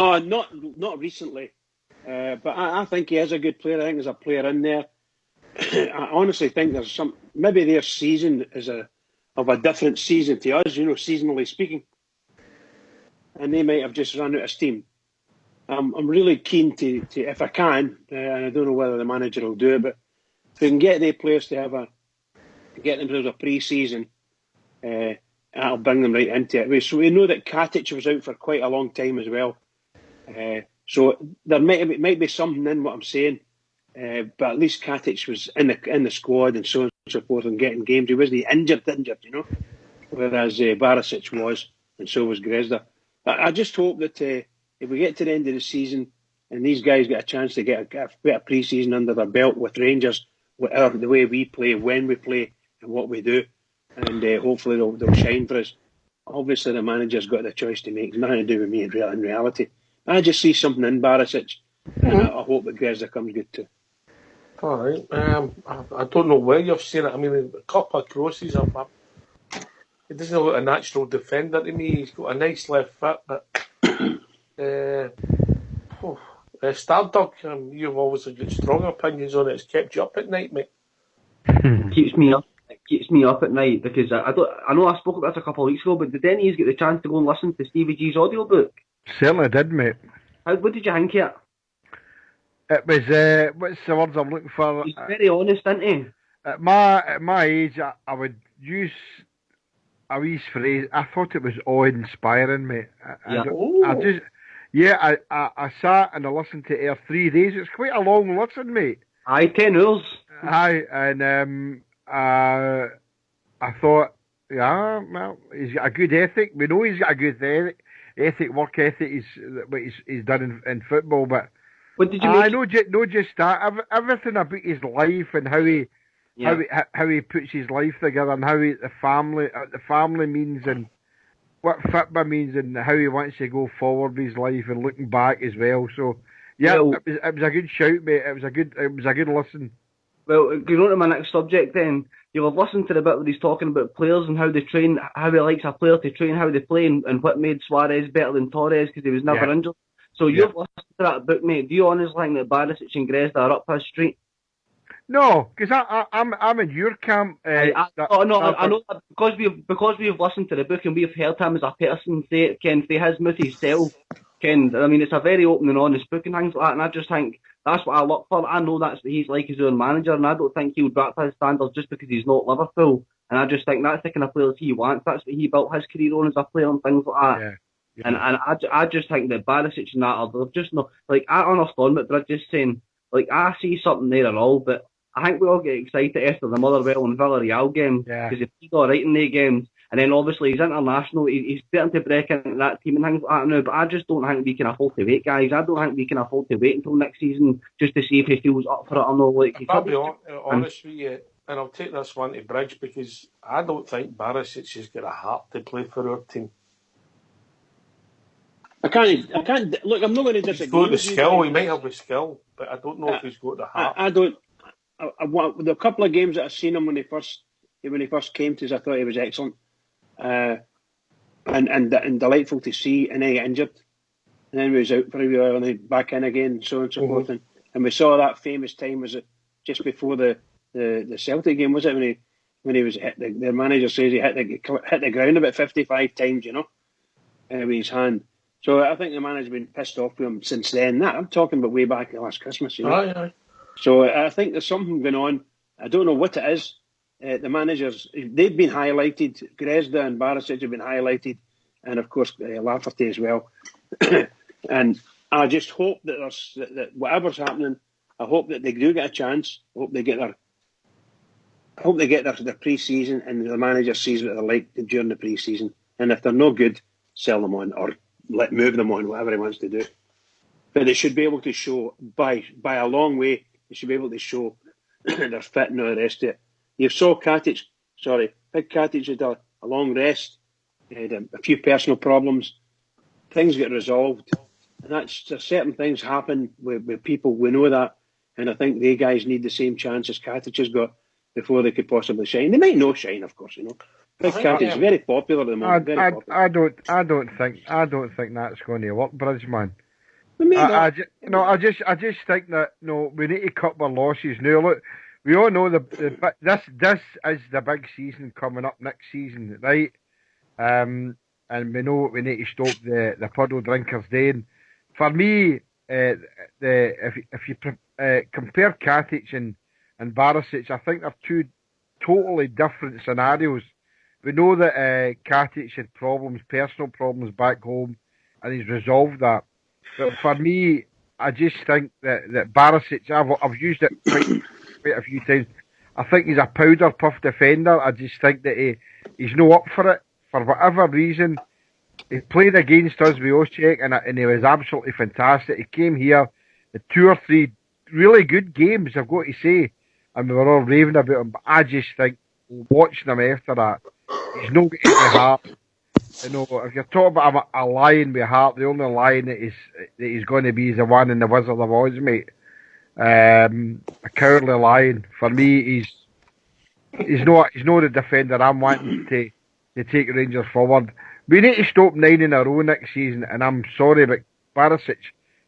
not recently. But I think he is a good player. I think there's a player in there. I honestly think there's maybe their season is of a different season to us, seasonally speaking. And they might have just run out of steam. I'm really keen to if I can, and I don't know whether the manager will do it, but if we can get the players to get themselves a pre-season, that'll bring them right into it. So we know that Katic was out for quite a long time as well. So there might be something in what I'm saying, but at least Katic was in the squad and so on and so forth and getting games. He wasn't injured, whereas Barisic was, and so was Grezda. I just hope that if we get to the end of the season and these guys get a chance to get a bit of pre-season under their belt with Rangers, the way we play, when we play, and what we do, and hopefully they'll shine for us. Obviously, the manager's got the choice to make. It's nothing to do with me in reality. I just see something in Barisic, and I hope that Grezda comes good too. All right. I don't know where you've seen it. I mean, a couple of crosses. He doesn't look a natural defender to me. He's got a nice left foot, but Stardog, you've always got strong opinions on it. It's kept you up at night, mate. It keeps me up at night because I know I spoke about this a couple of weeks ago, but did any of you get the chance to go and listen to Stevie G's audiobook? Certainly did, mate. What did you think of it? It was, what's the words I'm looking for? He's very honest, isn't he? At my age, I would use a wee phrase. I thought it was awe-inspiring, mate. I sat and I listened to it 3 days. It's quite a long listen, mate. Aye, 10 hours. Aye, and I thought, yeah, well, he's got a good ethic. We know he's got a good work ethic. He's done in football, but what did you know just that. Everything about his life and how he puts his life together and how the family means and what football means and how he wants to go forward with his life and looking back as well. So yeah, it was a good shout, mate. It was a good listen. Well, going on to my next subject then, you'll have listened to the bit where he's talking about players and how they train, how he likes a player to train, how they play, and what made Suarez better than Torres because he was never injured. So you've listened to that book, mate. Do you honestly think that Barisic and Grezda are up his street? No, because I'm in your camp. I know because we've listened to the book and we've heard him as a person say his moody self. I mean, it's a very open and honest book and things like that, and I just think that's what I look for. I know that's what he's like his own manager, and I don't think he'll drop his standards just because he's not Liverpool. And I just think that's the kind of players he wants. That's what he built his career on as a player and things like that. Yeah. And I just think that Barisic and that are just not like I understand it, but I'm just saying like I see something there at all, but I think we all get excited after the Motherwell and Villarreal game because he's all right in the games. And then obviously he's international. He's starting to break into that team and things like that now. But I just don't think we can afford to wait, guys. I don't think we can afford to wait until next season just to see if he feels up for it or not. Like, I'll be honest with you, and I'll take this one to Bridge because I don't think Barisic has got a heart to play for our team. I can't. Look, I'm not going to disagree. He's got the skill. He might have the skill, but I don't know if he's got the heart. I don't. The couple of games that I've seen him when he first came to us, I thought he was excellent, and delightful to see. And then he got injured, and then he was out for a while, and then back in again, and so on and so forth. And we saw that famous time. Was it just before the Celtic game? Was it when he was hit? The manager says he hit the ground about 55 times, with his hand. So I think the manager's been pissed off with him since then. I'm talking about way back last Christmas, Aye. So I think there's something going on. I don't know what it is. The managers, they've been highlighted. Grezda and Barisic have been highlighted. And, of course, Lafferty as well. And I just hope that whatever's happening, I hope that they do get a chance. I hope they get their pre-season and the manager sees what they're like during the pre-season. And if they're no good, sell them on or move them on, whatever he wants to do. But they should be able to show, by a long way, they should be able to show they're fit and all the rest of it. You saw Katic had a long rest. He had a few personal problems. Things get resolved. And there's certain things happen with people. We know that. And I think they guys need the same chance as Katic has got before they could possibly shine. They might not shine, of course, Big Katic is very popular at the moment. I don't think that's going to work, Bridge, man. I just think that we need to cut our losses now. Look, we all know this is the big season coming up next season, right? And we know we need to stop the puddle drinkers doing. For me, if you compare Katic and Barisic, I think they're two totally different scenarios. We know that Katic had personal problems back home, and he's resolved that. But for me, I just think that Barisic, I've used it quite a few times. I think he's a powder puff defender. I just think that he's no up for it for whatever reason. He played against us with Oshek, and he was absolutely fantastic. He came here, the 2 or 3 really good games, I've got to say, and we were all raving about him. But I just think watching him after that, he's not got any heart. If you're talking about a lion with heart, the only lion that he's going to be is the one in the Wizard of Oz, mate. A cowardly lion. For me, he's not the defender I'm wanting to take Rangers forward. We need to stop 9 in a row next season, and I'm sorry, but Barisic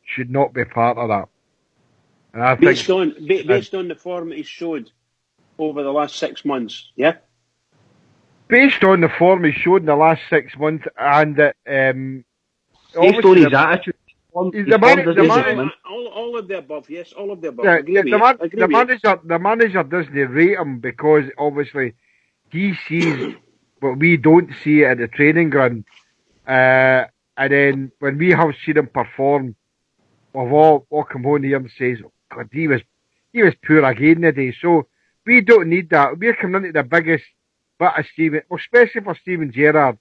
should not be part of that. And I based on the form that he's showed over the last 6 months, yeah? Based on the form he showed in the last 6 months, and based on his attitude, all of the above, yes, all of the above. The manager doesn't rate him because obviously he sees what we don't see at the training ground, and then when we have seen him perform, we've all come home here and says, oh, God, he was poor again today. So we don't need that. We're coming into the biggest bit of Steven, especially for Steven Gerrard.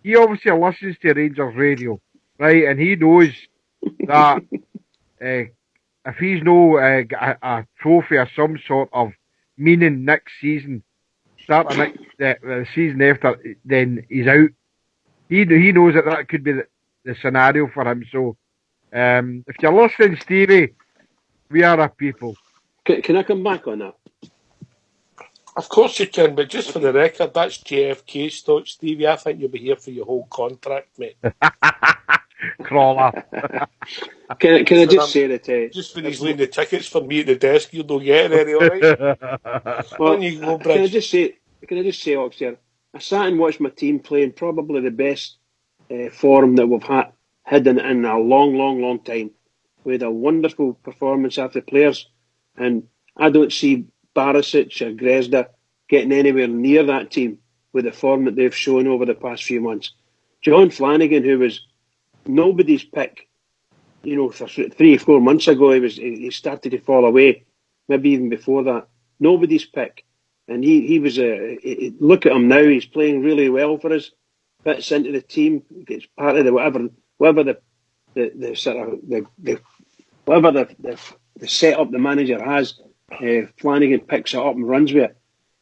He obviously listens to Rangers radio, right? And he knows that if he's a trophy of some sort of meaning next season, starting the season after, then he's out. He knows that could be the scenario for him. So if you're listening, Stevie, we are a people. Can I come back on that? Of course you can, but just for the record, that's JFK stock, Stevie. I think you'll be here for your whole contract, mate. Crawler. Can I just say that... just when he's leaving the tickets for me at the desk, you'll not get any, alright? Well, you go, can I just say, Oxford, I sat and watched my team playing probably the best form that we've had in a long time. We had a wonderful performance after players, and I don't see Barisic or Grezda getting anywhere near that team with the form that they've shown over the past few months. John Flanagan, who was nobody's pick, for 3 or 4 months ago, he started to fall away. Maybe even before that, nobody's pick, and he was look at him now. He's playing really well for us. Fits into the team. Gets part of the whatever the setup the manager has. Flanagan picks it up and runs with it.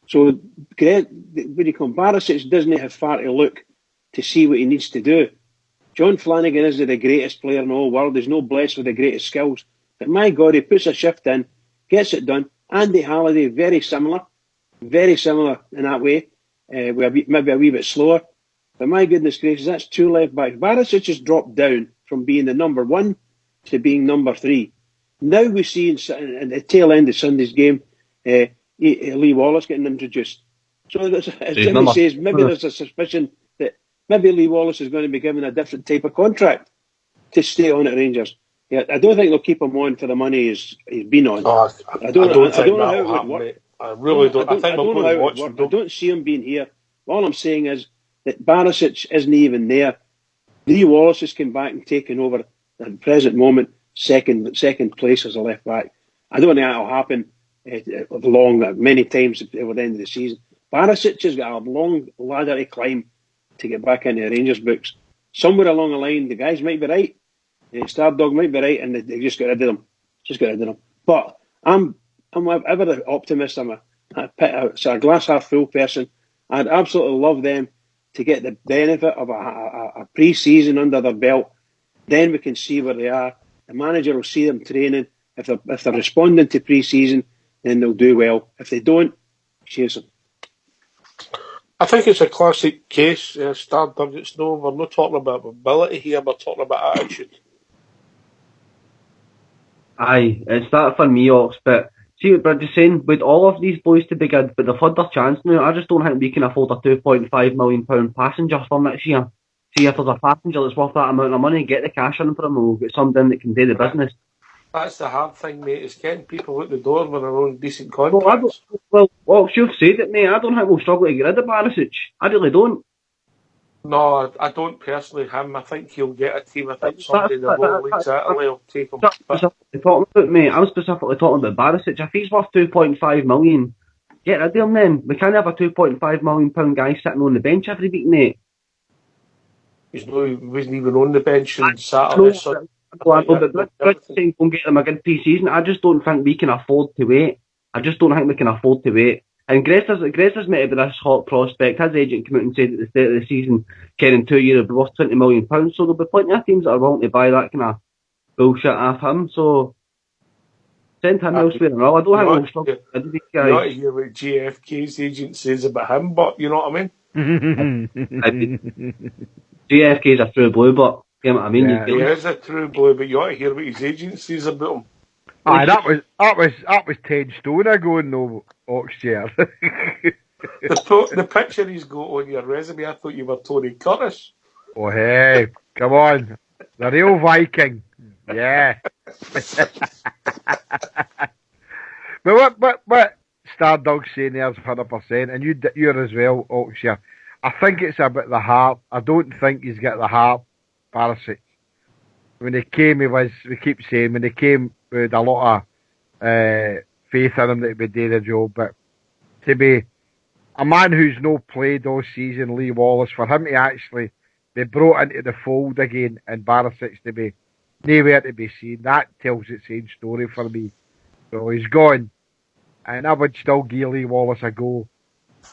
So when you come, Barisic doesn't have far to look to see what he needs to do. John Flanagan isn't the greatest player in the whole world. He's not blessed with the greatest skills. But my God, he puts a shift in, gets it done. Andy Halliday, very similar in that way. Maybe a wee bit slower. But my goodness gracious, that's 2 left backs. Barisic has dropped down from being the number 1 to being number 3. Now we see in the tail end of Sunday's game, Lee Wallace getting introduced. So as Jimmy says, maybe there's a suspicion that maybe Lee Wallace is going to be given a different type of contract to stay on at Rangers. Yeah, I don't think they'll keep him on for the money he's been on. I don't know how it would work. Mate. I really don't. I think we'll probably watch him. I don't see him being here. All I'm saying is that Barisic isn't even there. Lee Wallace has come back and taken over at the present moment second place as a left back. I don't think that'll happen many times over the end of the season. Barisic has got a long ladder to climb to get back into the Rangers books. Somewhere along the line, the guys might be right. Stardog might be right, and they just got rid of them. But I'm ever the optimist. I'm a glass half full person. I'd absolutely love them to get the benefit of a pre-season under their belt. Then we can see where they are. The manager will see them training. If they're responding to pre-season, then they'll do well. If they don't, chase them. I think it's a classic case, Stardog. We're not talking about ability here, we're talking about attitude. Aye, it's that for me, Ox. But see what Bridge is saying, with all of these boys to be good, but they've had their chance now. I just don't think we can afford a £2.5 million passenger for next year. See if there's a passenger that's worth that amount of money, get the cash in for him, we'll get something that can do the business. That's the hard thing, mate, is getting people out the door with their own decent Well, contracts. Ox, you've said it, mate. I don't think we'll struggle to get rid of Barisic. I really don't. No, I don't personally him. I think he'll get a team. I think somebody in the That's, lower leagues Italy will take him. But specifically talking about, mate. I'm specifically talking about Barisic. If he's worth 2.5 million, get rid of him then. We can't have a £2.5 million guy sitting on the bench every week, mate. he wasn't even on the bench on I Saturday. know, So but Bridge saying go and get him a good pre-season. I just don't think we can afford to wait. I just don't think we can afford to wait. And Gressa's meant to be this hot prospect. His agent came out and said at the start of the season, Ken, in 2 years, it'll be worth £20 million. So there'll be plenty of teams that are willing to buy that kind of bullshit off him. So send him elsewhere and all. I don't think we'll struggle to get rid of these you ought guys. to hear what JFK's agent says about him, but you know what I mean? JFK's a true blue, but you know what I mean? Yeah. He is a true blue, but you ought to hear what his agent says about him. Aye, that was 10 stone ago, no Oxchair. The picture he's got on your resume, I thought you were Tony Curtis. Oh hey, come on, the real Viking, yeah. But what Stardog's saying there's 100%, and you're as well, Oxshire. I think it's about the heart. I don't think he's got the heart, Barisic. When he came, we keep saying, when he came, we had a lot of faith in him that he would do the job, but to be a man who's no played all season, Lee Wallace, for him to actually be brought into the fold again and Barisic to be nowhere to be seen, that tells its own story for me. So he's gone, and I would still give Lee Wallace a go,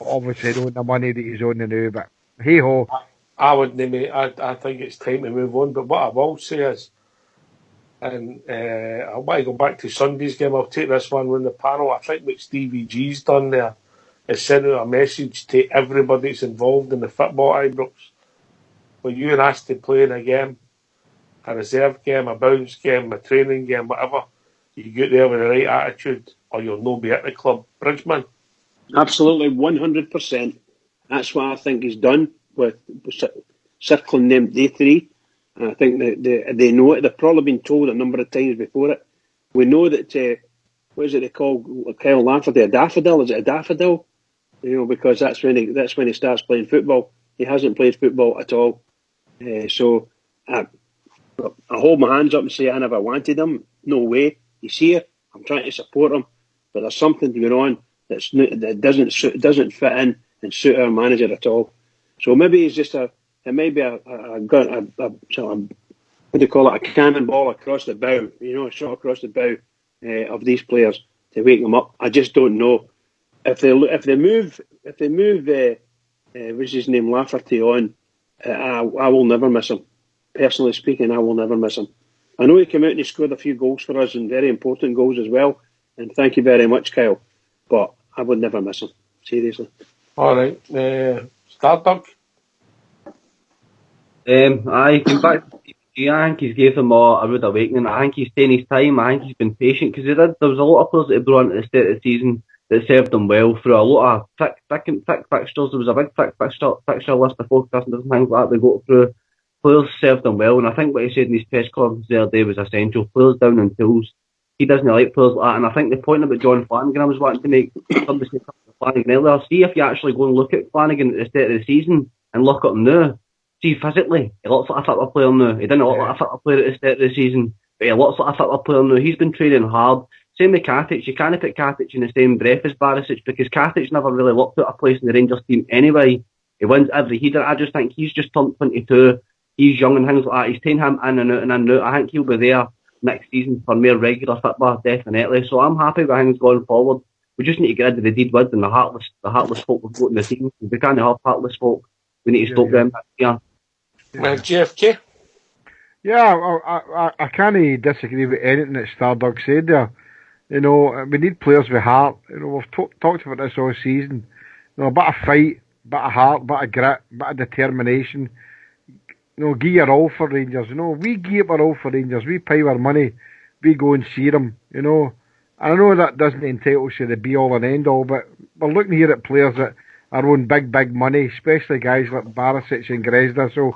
obviously knowing the money that he's on now, but hey ho. I wouldn't, mate. I think it's time to move on. But what I will say is, and I want to go back to Sunday's game. I'll take this one on the panel. I think what Stevie G's done there is sending a message to everybody that's involved in the football, Ibrox. When you're asked to play in a game, a reserve game, a bounce game, a training game, whatever, you get there with the right attitude or you'll not be at the club. Bridgman. Absolutely, 100%. That's what I think he's done with circling them day three. And I think that they know it. They've probably been told a number of times before it. We know that, what is it they call Kyle Lafferty, a daffodil? Is it a daffodil? You know, because that's when he starts playing football. He hasn't played football at all. So I hold my hands up and say I never wanted him. No way. He's here. I'm trying to support him. But there's something going on that doesn't fit in and suit our manager at all. So maybe he's just what do you call it, a cannonball across the bow, a shot across the bow of these players to wake them up. I just don't know if they move what's his name, Lafferty on. I will never miss him. Personally speaking, I will never miss him. I know he came out and he scored a few goals for us and very important goals as well. And thank you very much, Kyle. But I would never miss him. Seriously. All right. Stardog. I came back to PG. I think he's gave them a rude awakening. I think he's taken his time. I think he's been patient because there was a lot of players that he brought in at the start of the season that served him well through a lot of thick fixtures. There was a big thick fixture list of forecasting and things like that they got through. Players served him well, and I think what he said in his press conference the other day was essential. Players down in tools. He doesn't like players like that, and I think the point about John Flanagan I was wanting to make, somebody said Flanagan earlier, see if you actually go and look at Flanagan at the start of the season and look at him now. See, physically, he looks like a football player now. He didn't look like a football player at the start of the season, but he looks like a football player now. He's been training hard. Same with Katic. You can't put Katic in the same breath as Barisic because Katic never really looked at a place in the Rangers team anyway. He wins every header. I just think he's just turned 22. He's young and things like that. He's taking him in and out and in and out. I think he'll be there next season for more regular football, definitely. So I'm happy with things going forward. We just need to get rid of the deedwood and the heartless folk we've got in the team. We can't have heartless folk. We need to stop them. Yeah. JFK? Yeah, I can't disagree with anything that Stardog said there. We need players with heart. We've talked about this all season. A bit of fight, bit of heart, bit of grit, bit of determination. Give your all for Rangers. We give our all for Rangers. We pay our money. we go and see them, you know. And I know that doesn't entitle us to the be-all and end-all, but we're looking here at players that are on big money, especially guys like Barisic and Grezda, so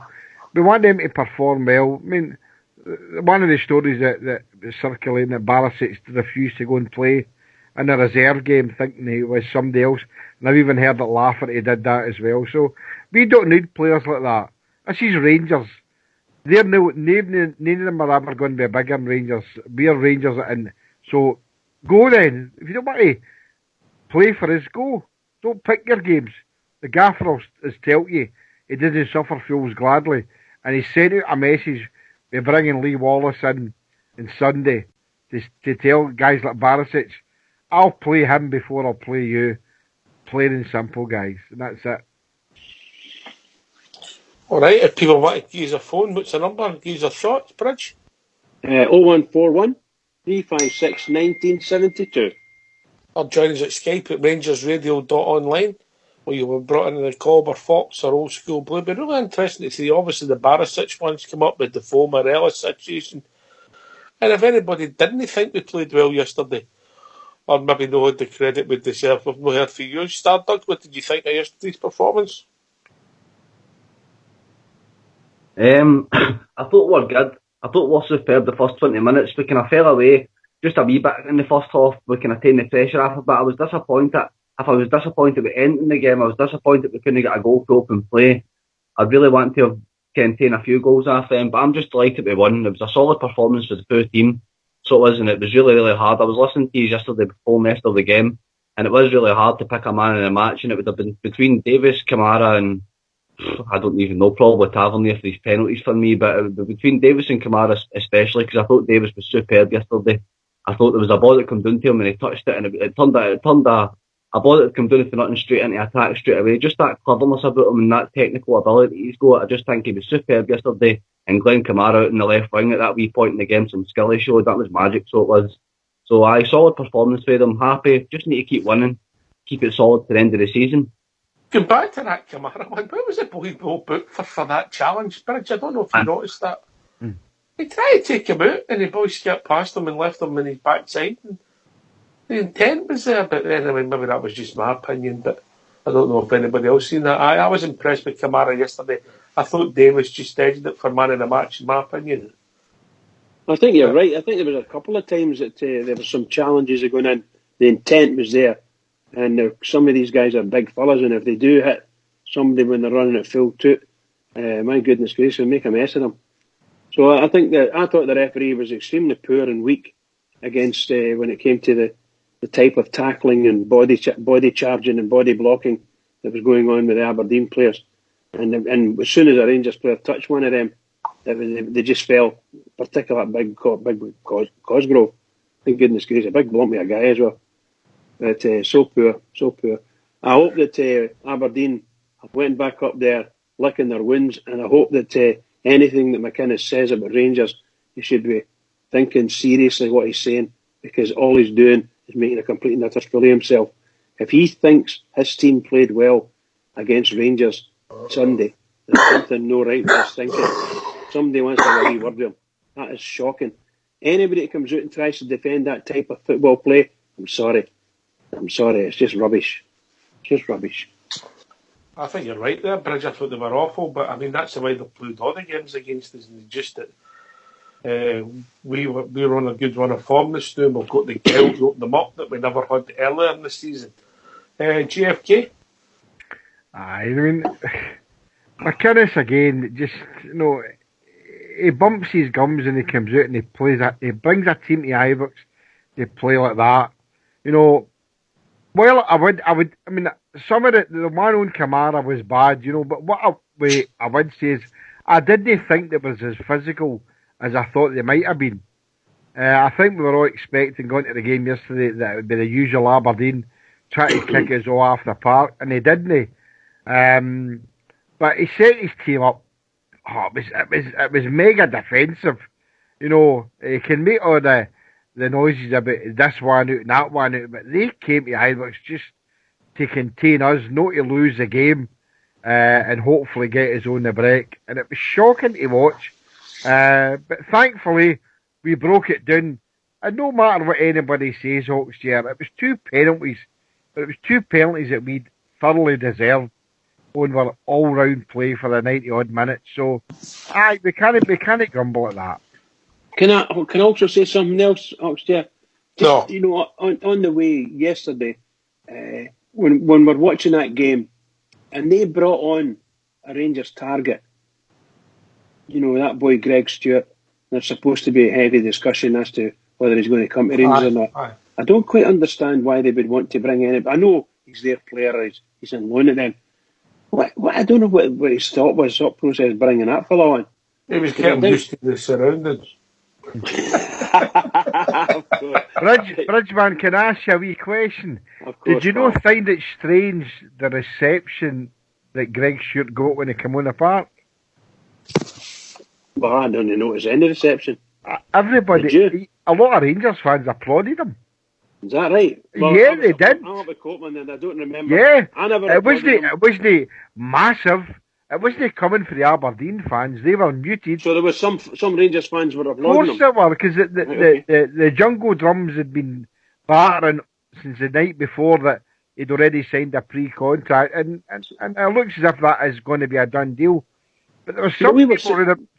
we want them to perform well. I mean, one of the stories that was circulating that Barisic refused to go and play in a reserve game thinking he was somebody else, and I've even heard that Lafferty did that as well, so we don't need players like that. This is Rangers. They're none of them are ever going to be bigger than Rangers. We're Rangers, and so go then. If you don't want to play for us, go. Don't pick your games. The gaffer has told you he didn't suffer fools gladly, and he sent out a message by bringing Lee Wallace in on Sunday to tell guys like Barisic, I'll play him before I'll play you. Plain and simple, guys, and that's it. All right, if people want to use a phone, what's the number? Use a thoughts, Bridge? 0141 356 1972. Or join us at Skype at rangersradio.online, where you were brought in the Cobber Fox or Old School Blue. But really interesting to see, obviously, the Barisic ones come up with the Fo Morella situation. And if anybody didn't think we played well yesterday, or maybe no had the credit we deserve, we've not heard from you. Stardust, what did you think of yesterday's performance? I thought we were good. I thought we were superb the first 20 minutes. We kind of fell away just a wee bit in the first half. We kind of taken the pressure off, but I was disappointed. If I was disappointed with ending the game, I was disappointed we couldn't get a goal to open play. I really want to have taken a few goals off them, but I'm just delighted we won. It was a solid performance for the poor team. So it was, and it was really hard. I was listening to you yesterday before the rest of the game, and it was really hard to pick a man in a match, and it would have been between Davis, Kamara, and I don't even know, probably Tavernier for these penalties for me, but between Davis and Kamara especially, because I thought Davis was superb yesterday. I thought there was a ball that came down to him and he touched it, and it turned a ball that came down for nothing straight into attack straight away. Just that cleverness about him and that technical ability he's got. I just think he was superb yesterday. And Glenn Kamara out in the left wing at that wee point in the game, some skill he showed, that was magic, so it was. So solid performance for them, happy, just need to keep winning, keep it solid to the end of the season. Going back to that Kamara one, where was the boy booked for that challenge? Bridge, I don't know if you noticed that. He tried to take him out and the boy skipped past him and left him in his backside. And the intent was there, but then, I mean, maybe that was just my opinion, but I don't know if anybody else seen that. I was impressed with Kamara yesterday. I thought Davis just edged it for man of the match, in my opinion. I think you're right. I think there was a couple of times that there were some challenges going in. The intent was there. And some of these guys are big fellas, and if they do hit somebody when they're running at full toot, my goodness gracious, make a mess of them. So I thought the referee was extremely poor and weak against when it came to the type of tackling and body charging and body blocking that was going on with the Aberdeen players. And as soon as a Rangers player touched one of them, they just fell. Particularly big Cosgrove. Thank goodness gracious, a big blunt with a guy as well. But so poor. I hope that Aberdeen have went back up there licking their wounds, and I hope that anything that McInnes says about Rangers, he should be thinking seriously what he's saying, because all he's doing is making a complete and utter fool of himself. If he thinks his team played well against Rangers Sunday, there's something no right with his thinking. Somebody wants to have a wee word with him. That is shocking. Anybody that comes out and tries to defend that type of football play, I'm sorry, it's just rubbish. I think you're right there, Bridge. I thought they were awful, but I mean, that's the way they played all the games against us, and just that we were on a good run of form this time. We've got the gel to open them up that we never had earlier in the season. GFK? I mean, McInnes again, just, he bumps his gums and he comes out and he brings a team to Ibrox to play like that. Well, I mean, some of the one on Kamara was bad, but what I would say is, I didn't think it was as physical as I thought they might have been. I think we were all expecting going to the game yesterday that it would be the usual Aberdeen trying to kick us all off the park, and he didn't. But he set his team up. It was mega defensive. He can make all the noises about this one out and that one out, but they came to Ibrox just to contain us, not to lose the game, and hopefully get us on the break. And it was shocking to watch, but thankfully we broke it down And no matter what anybody says, Hawks, it was 2 penalties, but it was 2 penalties that we thoroughly deserved on our all-round play for the 90-odd minutes. So, we can't grumble at that. Can I also say something else, Oxtear? Just, No. on the way yesterday, when we're watching that game, and they brought on a Rangers target, that boy Greg Stewart, there's supposed to be a heavy discussion as to whether he's going to come to Rangers or not. I don't quite understand why they would want to bring in. I know he's their player, he's on loan at them. I don't know what his thought process bringing that fellow on. He was getting used to the surroundings. Bridgeman, can I ask you a wee question? Did you not find it strange, the reception that Greg Stewart got when he came on the park? Well, I didn't notice any reception. Everybody, a lot of Rangers fans applauded him. Is that right? Well, yeah, they did. I'm up at Copeland and I don't remember. Yeah, I never it wasn't massive. It wasn't coming for the Aberdeen fans. They were muted. So there was some Rangers fans were applauding Of course they were, because the jungle drums had been battering since the night before that he'd already signed a pre-contract, and it looks as if that is going to be a done deal. But there was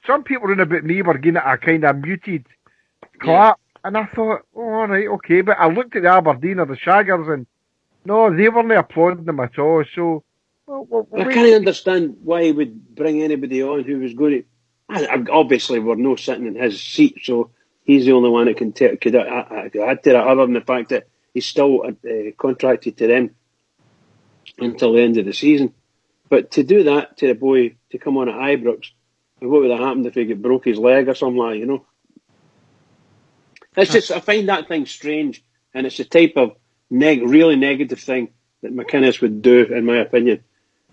some people in about me were giving it a kind of muted clap, and I thought, all right, okay. But I looked at the Aberdeen or the Shaggers, and no, they weren't applauding them at all. So I can't understand why he would bring anybody on who was going to. Obviously, we're no sitting in his seat, so he's the only one that could add to that. Other than the fact that he's still contracted to them until the end of the season. But to do that to the boy, to come on at Ibrox, what would have happened if he broke his leg or something like that, It's just, I find that thing strange, and it's the type of really negative thing that McInnes would do, in my opinion.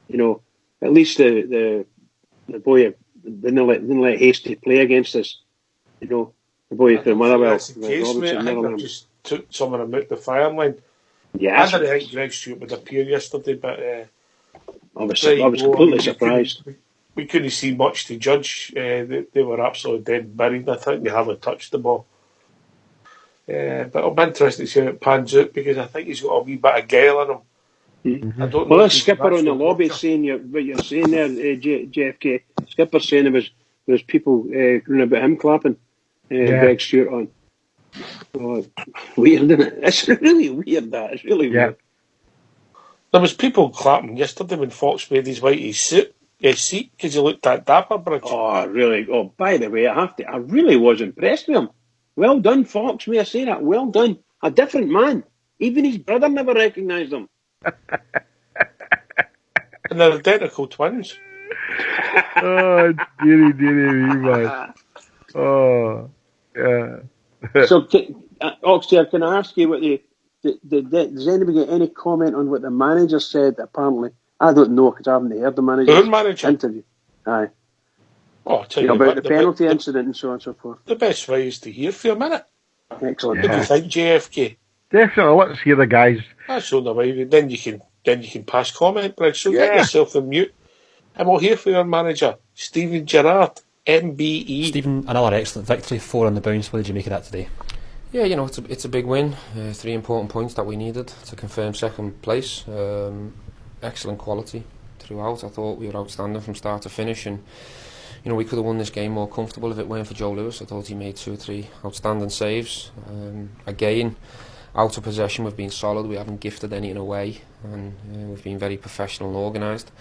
At least the boy didn't let Hasty play against us. The boy from Motherwell. I just took some of them out the firing line. Yeah, I didn't think Greg Stewart would appear yesterday, but I was completely surprised. We couldn't see much to judge. They were absolutely dead buried. I think they hardly touched the ball. But I'm interested to see how it pans out, because I think he's got a wee bit of guile in him. Mm-hmm. I don't know. Well, that skipper on the lobby saying what you're saying there, JFK. Skipper saying there was people running about him clapping Greg Stewart on. Oh, weird, isn't it? It's really weird. It's really weird. There was people clapping yesterday when Fox made his white seat because he looked that dapper, Bridge. Oh, really? Oh, by the way, I really was impressed with him. Well done, Fox. May I say that? Well done. A different man. Even his brother never recognised him. And they're identical twins. Oh, dearie me, man. Oh, yeah. So, Oxtear, can I ask you what does anybody get any comment on what the manager said? Apparently, I don't know because I haven't heard the manager's interview. Aye. Oh, I'll tell you about the penalty incident and so on and so forth. The best way is to hear for a minute. Excellent. What do you think, JFK? Definitely, let's hear the guys. That's the way. Then you can pass comment, Bridge. So get yourself on mute, and we'll hear from your manager, Stephen Gerrard, MBE. Stephen, another excellent victory, 4 on the bounce. What did you make of that today? Yeah, it's a big win. 3 important points that we needed to confirm second place. Excellent quality throughout. I thought we were outstanding from start to finish, and we could have won this game more comfortable if it weren't for Joe Lewis. I thought he made 2 or 3 outstanding saves. Again, out of possession we've been solid. We haven't gifted any in a way, and we've been very professional and organised.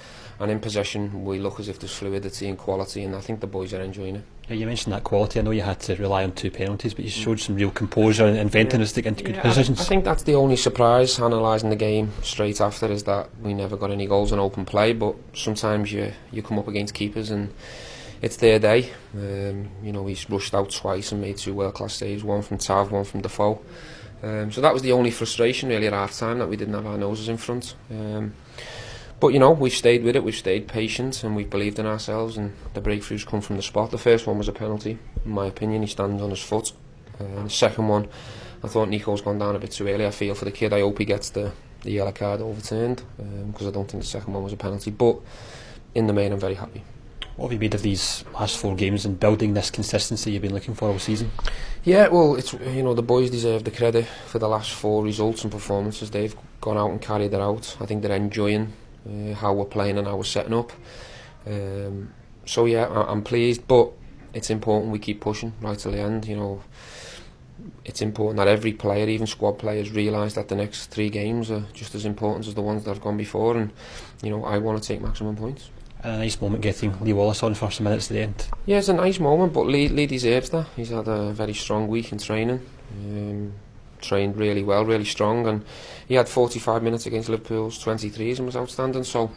And in possession we look as if there's fluidity and quality, and I think the boys are enjoying it. Yeah, you mentioned that quality. I know you had to rely on 2 penalties, but you showed some real composure and inventiveness to get into good positions. I think that's the only surprise, analysing the game straight after, is that we never got any goals in open play. But sometimes you come up against keepers and it's their day. We rushed out twice and made 2 world-class saves, one from Tav, one from Defoe. So that was the only frustration really at half time, that we didn't have our noses in front. But we've stayed with it, we've stayed patient, and we've believed in ourselves, and the breakthroughs come from the spot. The first one was a penalty, in my opinion. He stands on his foot. The second one, I thought Nico's gone down a bit too early. I feel for the kid. I hope he gets the yellow card overturned, because I don't think the second one was a penalty. But in the main, I'm very happy. What have you made of these last 4 games and building this consistency you've been looking for all season? Yeah, well, it's the boys deserve the credit for the last 4 results and performances. They've gone out and carried it out. I think they're enjoying how we're playing and how we're setting up. So yeah, I'm pleased, but it's important we keep pushing right till the end. It's important that every player, even squad players, realise that the next 3 games are just as important as the ones that have gone before, and I want to take maximum points. And a nice moment getting Lee Wallace on for some minutes at the end. Yeah, it's a nice moment, but Lee deserves that. He's had a very strong week in training, trained really well, really strong, and he had 45 minutes against Liverpool's 23s and was outstanding. So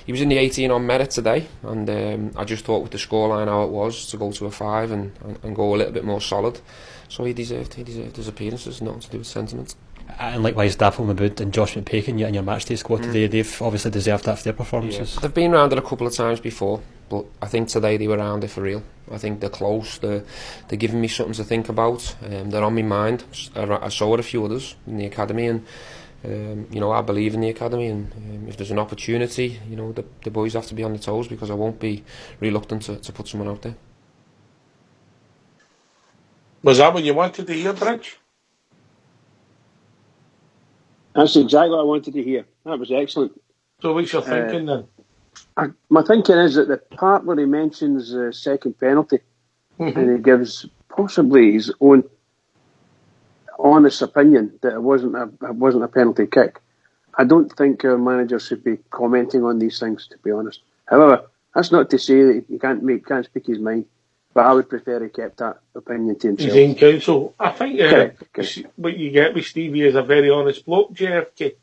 he was in the 18 on merit today, and I just thought with the scoreline how it was to go to a 5 and go a little bit more solid. So he deserved his appearances, nothing to do with sentiment. And likewise, Daffel Mabood and Josh McPakin, in your matchday squad today, they've obviously deserved that for their performances. Yeah. They've been round it a couple of times before, but I think today they were round it for real. I think they're close, they're giving me something to think about, they're on my mind. I saw a few others in the academy, and I believe in the academy, and if there's an opportunity, the boys have to be on their toes, because I won't be reluctant to put someone out there. Was that what you wanted to hear, Bridge? That's exactly what I wanted to hear. That was excellent. So what's your thinking then? My thinking is that the part where he mentions the second penalty, and he gives possibly his own honest opinion that it wasn't a penalty kick. I don't think our manager should be commenting on these things, to be honest. However, that's not to say that he can't speak his mind, but I would prefer he kept that opinion to himself. He's in council. I think Correct. what you get with Stevie is a very honest bloke, JFK. Do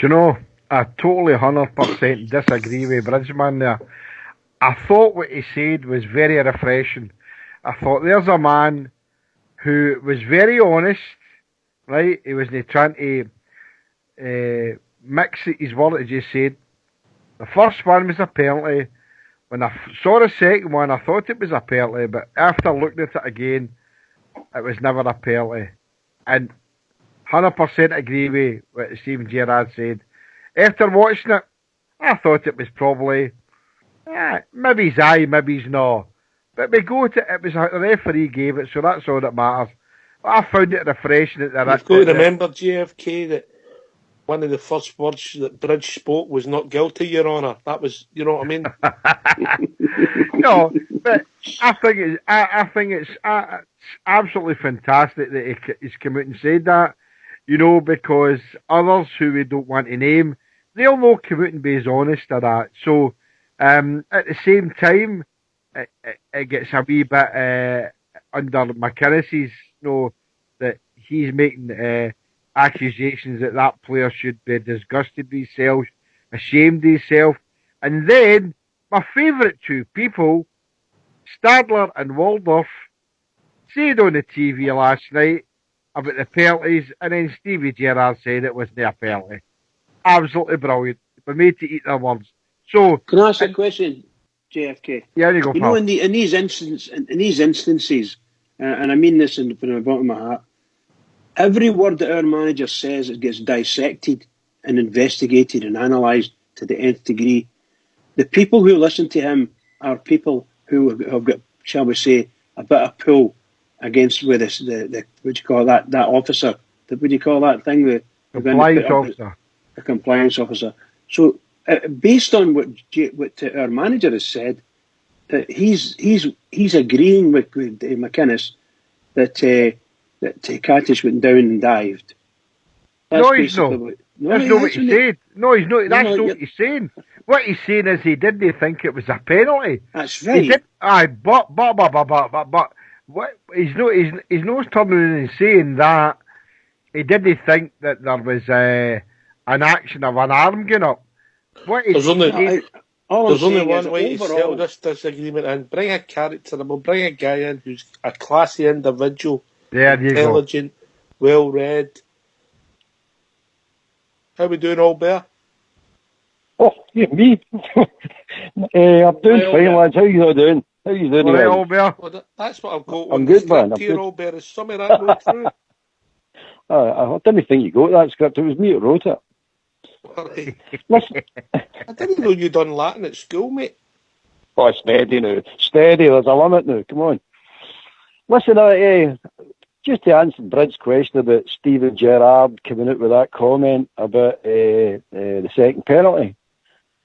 you know, I totally 100% disagree with Bridgman there. I thought what he said was very refreshing. I thought there's a man who was very honest, right? He wasn't trying to mix his word, as you said. The first one was a penalty. When I saw the second one, I thought it was a penalty, but after looking at it again, it was never a penalty. And 100% agree with what Stephen Gerrard said. After watching it, I thought it was probably, maybe he's aye, maybe he's no. But we go to it was a referee gave it, so that's all that matters. But I found it refreshing that You've got to remember, JFK, that one of the first words that Bridge spoke was "not guilty, Your Honour." That was, you know what I mean? No, but I think it's absolutely fantastic that he's come out and said that. Because others who we don't want to name, they'll not come out and be as honest as that. So, at the same time, it gets a wee bit under McInnes's, that he's making accusations that player should be disgusted with himself, ashamed of himself. And then, my favourite 2 people, Stadler and Waldorf, said on the TV last night about the penalties, and then Stevie Gerrard said it wasn't a penalty. Absolutely brilliant. We made to eat their words. So, can I ask a question, JFK? Yeah, you go. In these instances, and I mean this from the bottom of my heart, every word that our manager says, it gets dissected and investigated and analysed to the nth degree. The people who listen to him are people who have got, shall we say, a bit of pull against with this, the what do you call that officer? What do you call that thing? The compliance officer. The compliance officer. So, based on what our manager has said, that he's agreeing with McInnes that Katish went down and dived. No, he's not. That's not what he said. No, he's not. That's not what he's saying. What he's saying is he didn't think it was a penalty. That's right. He did. But what he's not turning around and saying that he didn't think that there was an action of an arm going up. There's only one way to settle this disagreement, and bring a character. We'll bring a guy in who's a classy individual, intelligent, well read. How we doing, Albert? Oh, yeah, me. I'm doing fine, lads. How you doing? How you doing, right, Albert? Well, that's what I've got. I'm good, man. I'm here, Albert. Is some of that going through? I didn't think you got that script. It was me that wrote it. Right. Listen, I didn't know you done Latin at school, mate. Oh, steady now. Steady, there's a limit now. Come on. Listen, just to answer Brid's question about Steven Gerrard coming out with that comment about the second penalty,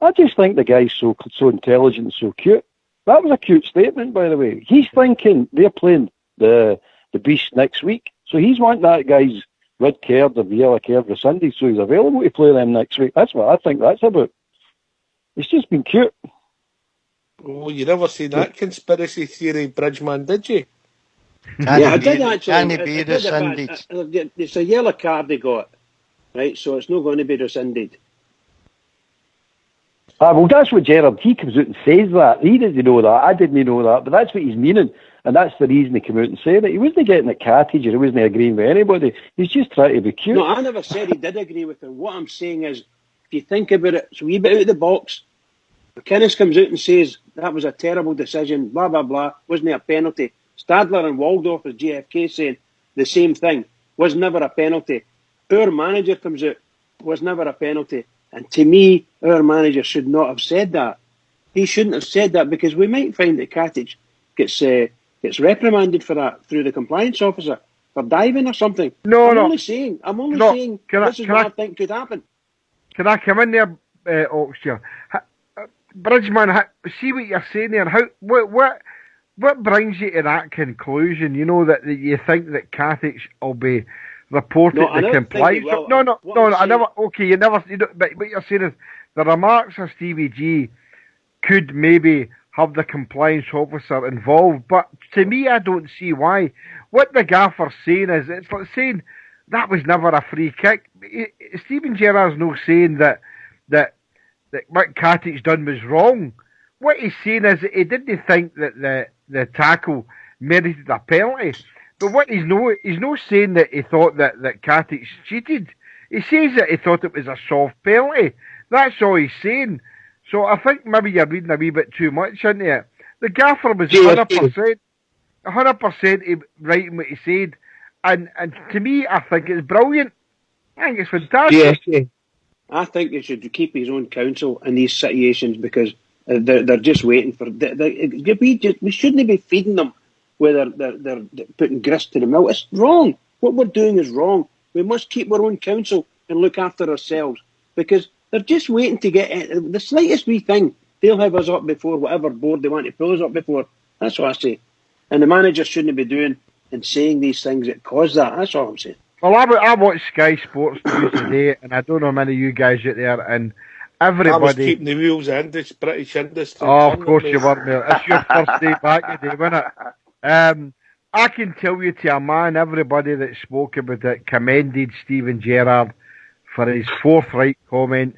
I just think the guy's so intelligent and so cute. That was a cute statement, by the way. He's thinking they're playing the Beast next week, so he's wanting that guy's red card or the yellow card rescinded, so he's available to play them next week. That's what I think that's about. It's just been cute. Oh, you never seen that conspiracy theory, Bridgeman, did you? I did actually. Can he be rescinded? It's a yellow card they got, right? So it's not going to be rescinded. Well, that's what Gerrard, he comes out and says that. He didn't know that. I didn't know that. But that's what he's meaning. And that's the reason he came out and said it. He wasn't getting a cartage or he wasn't agreeing with anybody. He's just trying to be cute. No, I never said he did agree with him. What I'm saying is, if you think about it, it's a wee bit out of the box. McInnes comes out and says, that was a terrible decision, blah, blah, blah, wasn't it a penalty? Stadler and Waldorf, as JFK, saying the same thing, was never a penalty. Our manager comes out, was never a penalty. And to me, our manager should not have said that. He shouldn't have said that because we might find that Katic gets reprimanded for that through the compliance officer for diving or something. I'm only saying this is what I think could happen. Can I come in there, Oxshire? Bridgeman, see what you're saying there. What brings you to that conclusion? You know that you think that Katic will be reported to compliance. No. I never. Okay, you never. But what you're saying is the remarks of Stevie G could maybe have the compliance officer involved. But to me, I don't see why. What the gaffer's saying is, it's like saying that was never a free kick. Steven Gerrard's not saying that what Katic done was wrong. What he's saying is that he didn't think that the tackle merited a penalty. But what he's not saying that he thought that Katic cheated. He says that he thought it was a soft penalty. That's all he's saying. So I think maybe you're reading a wee bit too much into it. The gaffer was 100% right in what he said. And to me, I think it's brilliant. I think it's fantastic. I think he should keep his own counsel in these situations because they're just waiting for... We shouldn't be feeding them where they're putting grist to the mill. It's wrong. What we're doing is wrong. We must keep our own counsel and look after ourselves because they're just waiting to get the slightest wee thing. They'll have us up before whatever board they want to pull us up before. That's what I say. And the manager shouldn't be doing and saying these things that cause that. That's all I'm saying. Well, I watched Sky Sports News today, and I don't know many of you guys out there, and everybody... I was keeping the wheels in this British industry. Oh, of course you were, mate. It's your first day back today, wasn't it? I can tell you to a man, everybody that spoke about it commended Steven Gerrard for his forthright comments,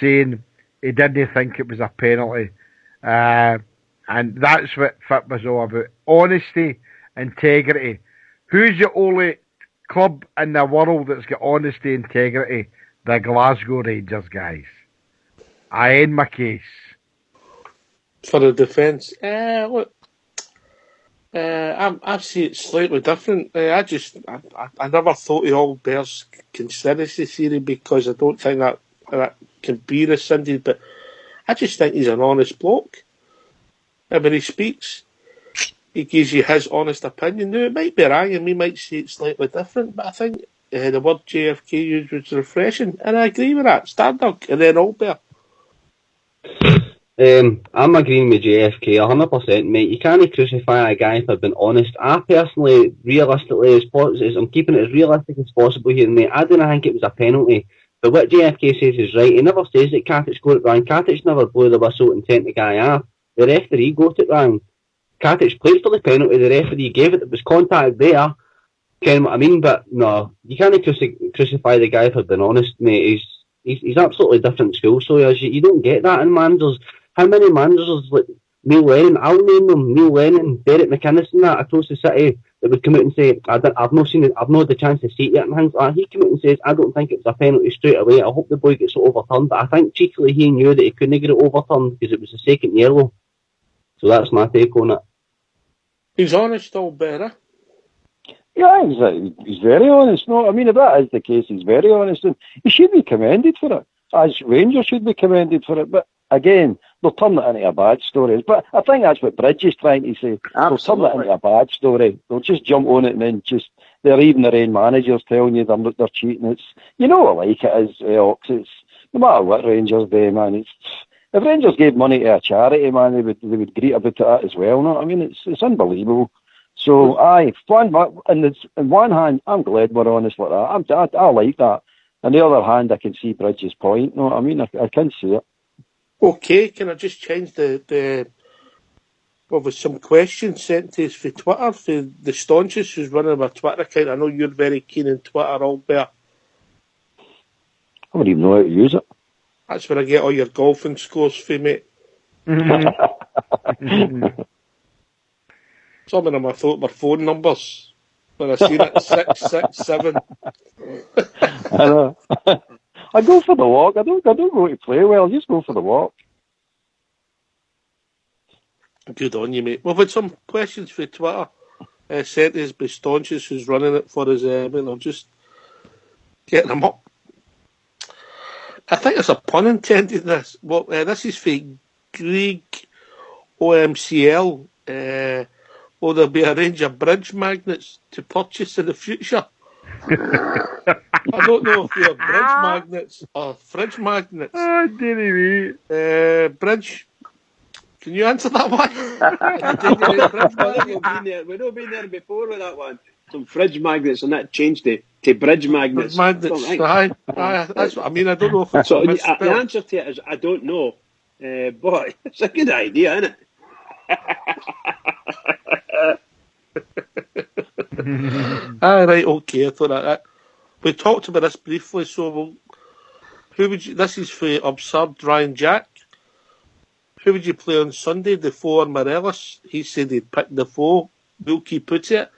saying he didn't think it was a penalty. And that's what FIT was all about. Honesty, integrity. Who's the only club in the world that's got honesty, integrity? The Glasgow Rangers, guys. I end my case. For the defence, look, I see it slightly different. I never thought he all bears conspiracy theory because I don't think that can be rescinded, but I just think he's an honest bloke. And when he speaks, he gives you his honest opinion. Now, it might be wrong and we might see it slightly different, but I think the word JFK used was refreshing, and I agree with that. Standard, and then Albert. I'm agreeing with JFK 100%, mate. You can't crucify a guy for being honest. I personally, realistically, I'm keeping it as realistic as possible here, mate. I don't think it was a penalty. But what JFK says is right. He never says that Katic got it wrong. Katic never blew the whistle and sent the guy off. The referee got it wrong. Katic played for the penalty. The referee gave it. There was contact there. Ken what I mean? But no, you can't crucify the guy for being honest, mate. He's absolutely different school. So you don't get that in managers. How many managers like Neil Lennon? I'll name them: Neil Lennon, Derek McInnes, and that across the city that would come out and say, "I've not seen it. I've not had the chance to see it yet." And things like that. He came out and says, "I don't think it was a penalty straight away. I hope the boy gets it overturned." But I think cheekily he knew that he couldn't get it overturned because it was a second yellow. So that's my take on it. He's honest, all better. Yeah, he's very honest. No, I mean, if that is the case, he's very honest, and he should be commended for it. As Rangers should be commended for it. But again, they'll turn it into a bad story. But I think that's what Bridge is trying to say. Absolutely. They'll turn it into a bad story. They'll just jump on it and then they're even their own managers telling you they're cheating. It's, you know what like it is, Ox. It's, no matter what Rangers do, man, if Rangers gave money to a charity, man, they would greet about that as well. No, I mean, it's unbelievable. So, on one hand, I'm glad we're honest like that. I like that. On the other hand, I can see Bridges' point. No, I mean, I can see it. Okay, can I just change the well, with some questions sent to us for Twitter, for the staunchest who's running my Twitter account. I know you're very keen on Twitter, Albert. I don't even know how to use it. That's where I get all your golfing scores from, mate. Some of them I thought were phone numbers. When I seen it, 667. I know. I go for the walk. I don't go to play well. I just go for the walk. Good on you, mate. We've had some questions for Twitter sent us by Staunches, who's running it for us. I'll just get them up. I think there's a pun intended in this. Well, this is for Greg OMCL. Will there be a range of bridge magnets to purchase in the future? I don't know if they're bridge magnets or fridge magnets. Oh, dearie me. Bridge. Can you answer that one? We've not been there before with that one. Some fridge magnets and that changed to bridge magnets. Aye, that's what I mean. I don't know if it's so the answer to it is I don't know, but it's a good idea, isn't it? Right, okay. I thought that. We talked about this briefly, so who would you? This is for Absurd Ryan Jack. Who would you play on Sunday, Defoe or Morelos? He said he'd pick Defoe. Wilkie puts it.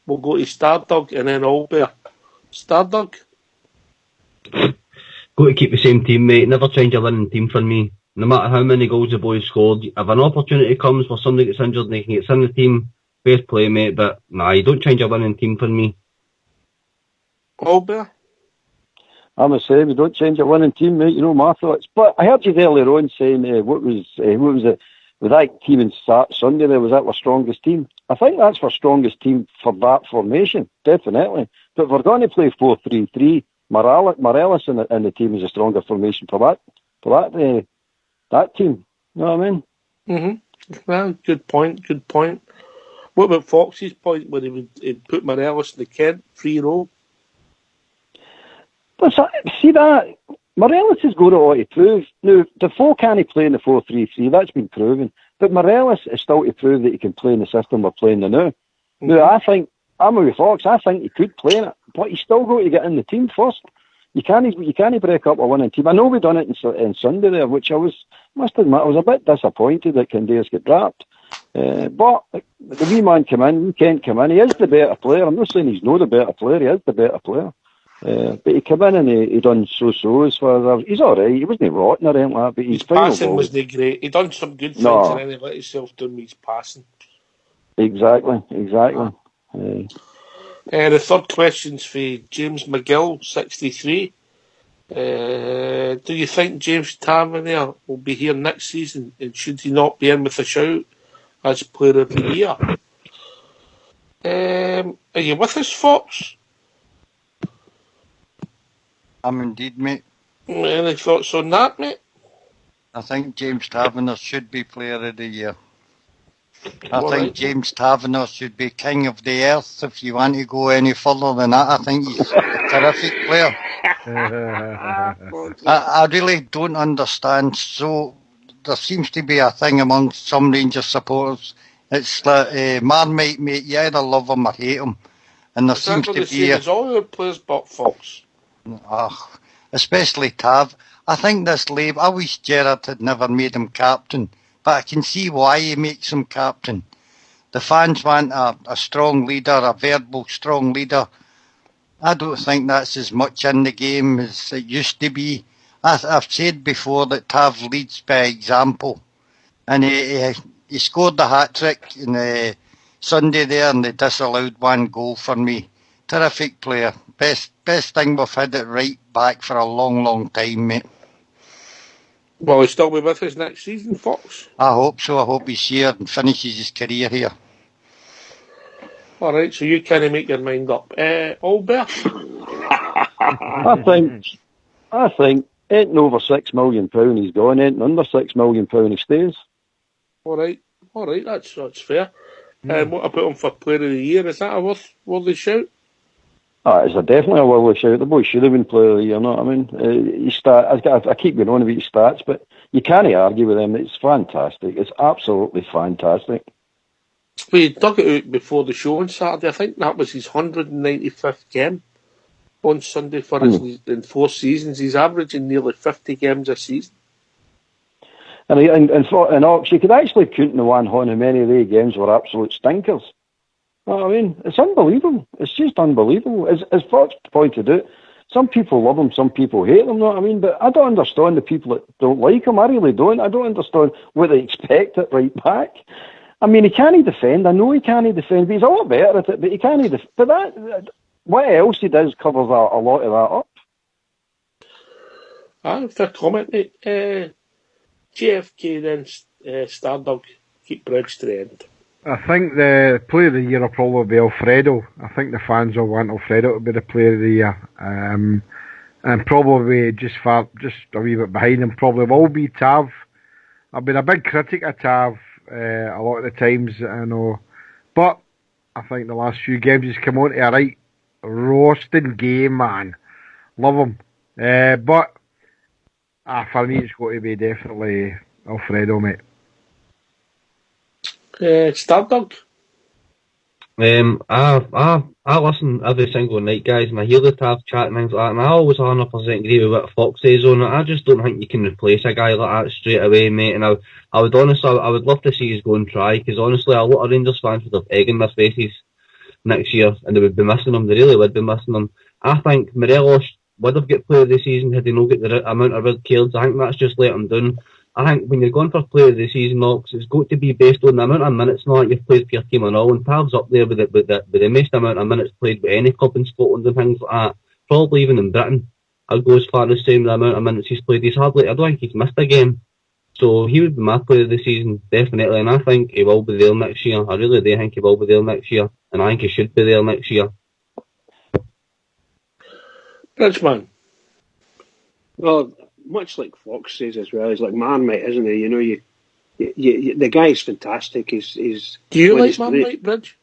We'll go to Stardug and then Albert. Stardug? Got to keep the same team, mate. Never change a winning team for me. No matter how many goals the boys scored, if an opportunity comes where somebody gets injured and they can get in the team, fair play, mate. But nah, you don't change a winning team for me. Albert? I'm the same. You don't change a winning team, mate. You know my thoughts. But I heard you earlier on saying what was it? With that team in Sunday there, was that our strongest team? I think that's our strongest team for that formation, definitely. But if we're going to play 4-3-3, Morelos in the team is a stronger formation for that team. You know what I mean? Mm-hmm. Well, good point. What about Fox's point where he'd put Morelos in the Kent free roll? But see that Morelos has got it all to prove. Now, Defoe can't play in the 4-3-3, that's been proven. But Morelos is still to prove that he can play in the system we're playing now. Mm-hmm. Now, I think, I'm with Fox, I think he could play in it, but he's still got to get in the team first. You can't break up a winning team. I know we done it in Sunday there, which must admit, I was a bit disappointed that Candace got dropped. But the wee man came in, Kent came in, he is the better player. I'm not saying he's not the better player, he is the better player. But he came in and he done so as far as he's alright. He wasn't rotten or anything like that, but his passing wasn't great. He done some good things and then he let himself down with his passing. Exactly. The third question's for James McGill, 63. Do you think James Tavernier will be here next season, and should he not be in with a shout as player of the year? Are you with us, Fox? I'm indeed, mate. Any thoughts on that, mate? I think James Tavernier should be player of the year. I think James Tavernier should be king of the earth. If you want to go any further than that, I think he's a terrific player. I really don't understand. So there seems to be a thing amongst some Rangers supporters. It's that Marmite, mate, you either love him or hate him. And there seems to be as all our players but Fox. Especially Tav. I think this Labour, I wish Gerrard had never made him captain, but I can see why he makes him captain. The fans want a strong leader, a verbal strong leader. I don't think that's as much in the game as it used to be. I've said before that Tav leads by example. And he scored the hat-trick in Sunday there and they disallowed one goal for me. Terrific player. Best thing we've had it right back for a long, long time, mate. Will he still be with us next season, Fox? I hope so. I hope he's here and finishes his career here. All right, so you kind of make your mind up. Albert? I think ain't over £6 million he's gone, ain't under £6 million he stays. All right, that's fair. What about him for Player of the Year? Is that a worthy shout? It's definitely a worthy shout. The boy should have been Player of the Year, you know what I mean? I keep going on about his stats, but you can't argue with him. It's fantastic. It's absolutely fantastic. We dug it out before the show on Saturday. I think that was his 195th game on Sunday for his in 4 seasons. He's averaging nearly 50 games a season. And Ox, you could actually count the one on how many of the games were absolute stinkers. You know what I mean? It's unbelievable. It's just unbelievable. As Fox pointed out, some people love him, some people hate him, you know what I mean? But I don't understand the people that don't like him. I really don't. I don't understand what they expect it right back. I mean, he can't defend. I know he can't defend, but he's a lot better at it. But he can't defend. But what else he does covers a lot of that up. Fair comment, mate. JFK then, Stardog, keep Bridge to the end. I think the Player of the Year will probably be Alfredo. I think the fans will want Alfredo to be the Player of the Year. And probably just a wee bit behind him probably will be Tav. I've been a big critic of Tav a lot of the times, I know. But I think the last few games he's come on to a right roasting game, man. Love him. But for me it's got to be definitely Alfredo, mate. Stardog? I listen every single night, guys, and I hear the Tav chat and things like that, and I always 100% agree with what Fox says on it. I just don't think you can replace a guy like that straight away, mate, and I would honestly, I would love to see us go and try, because honestly, a lot of Rangers fans would have egg in their faces next year, and they would be missing him, they really would be missing him. I think Morelos would have got Player of the Season had he not got the amount of red cards. I think that's just let him down. I think when you're going for Player of the Season, Knox, it's got to be based on the amount of minutes now that you've played for your team and all. And Tav's up there with the most amount of minutes played by any club in Scotland and things like that. Probably even in Britain. I'd go as far as saying the amount of minutes he's played. I don't think he's missed a game. So he would be my Player of the Season, definitely. And I think he will be there next year. I really do think he will be there next year. And I think he should be there next year. Bridgeman. Well, much like Fox says as well, he's like Marmite, isn't he? You know, you the guy's fantastic. He's do you like Marmite, Bridge?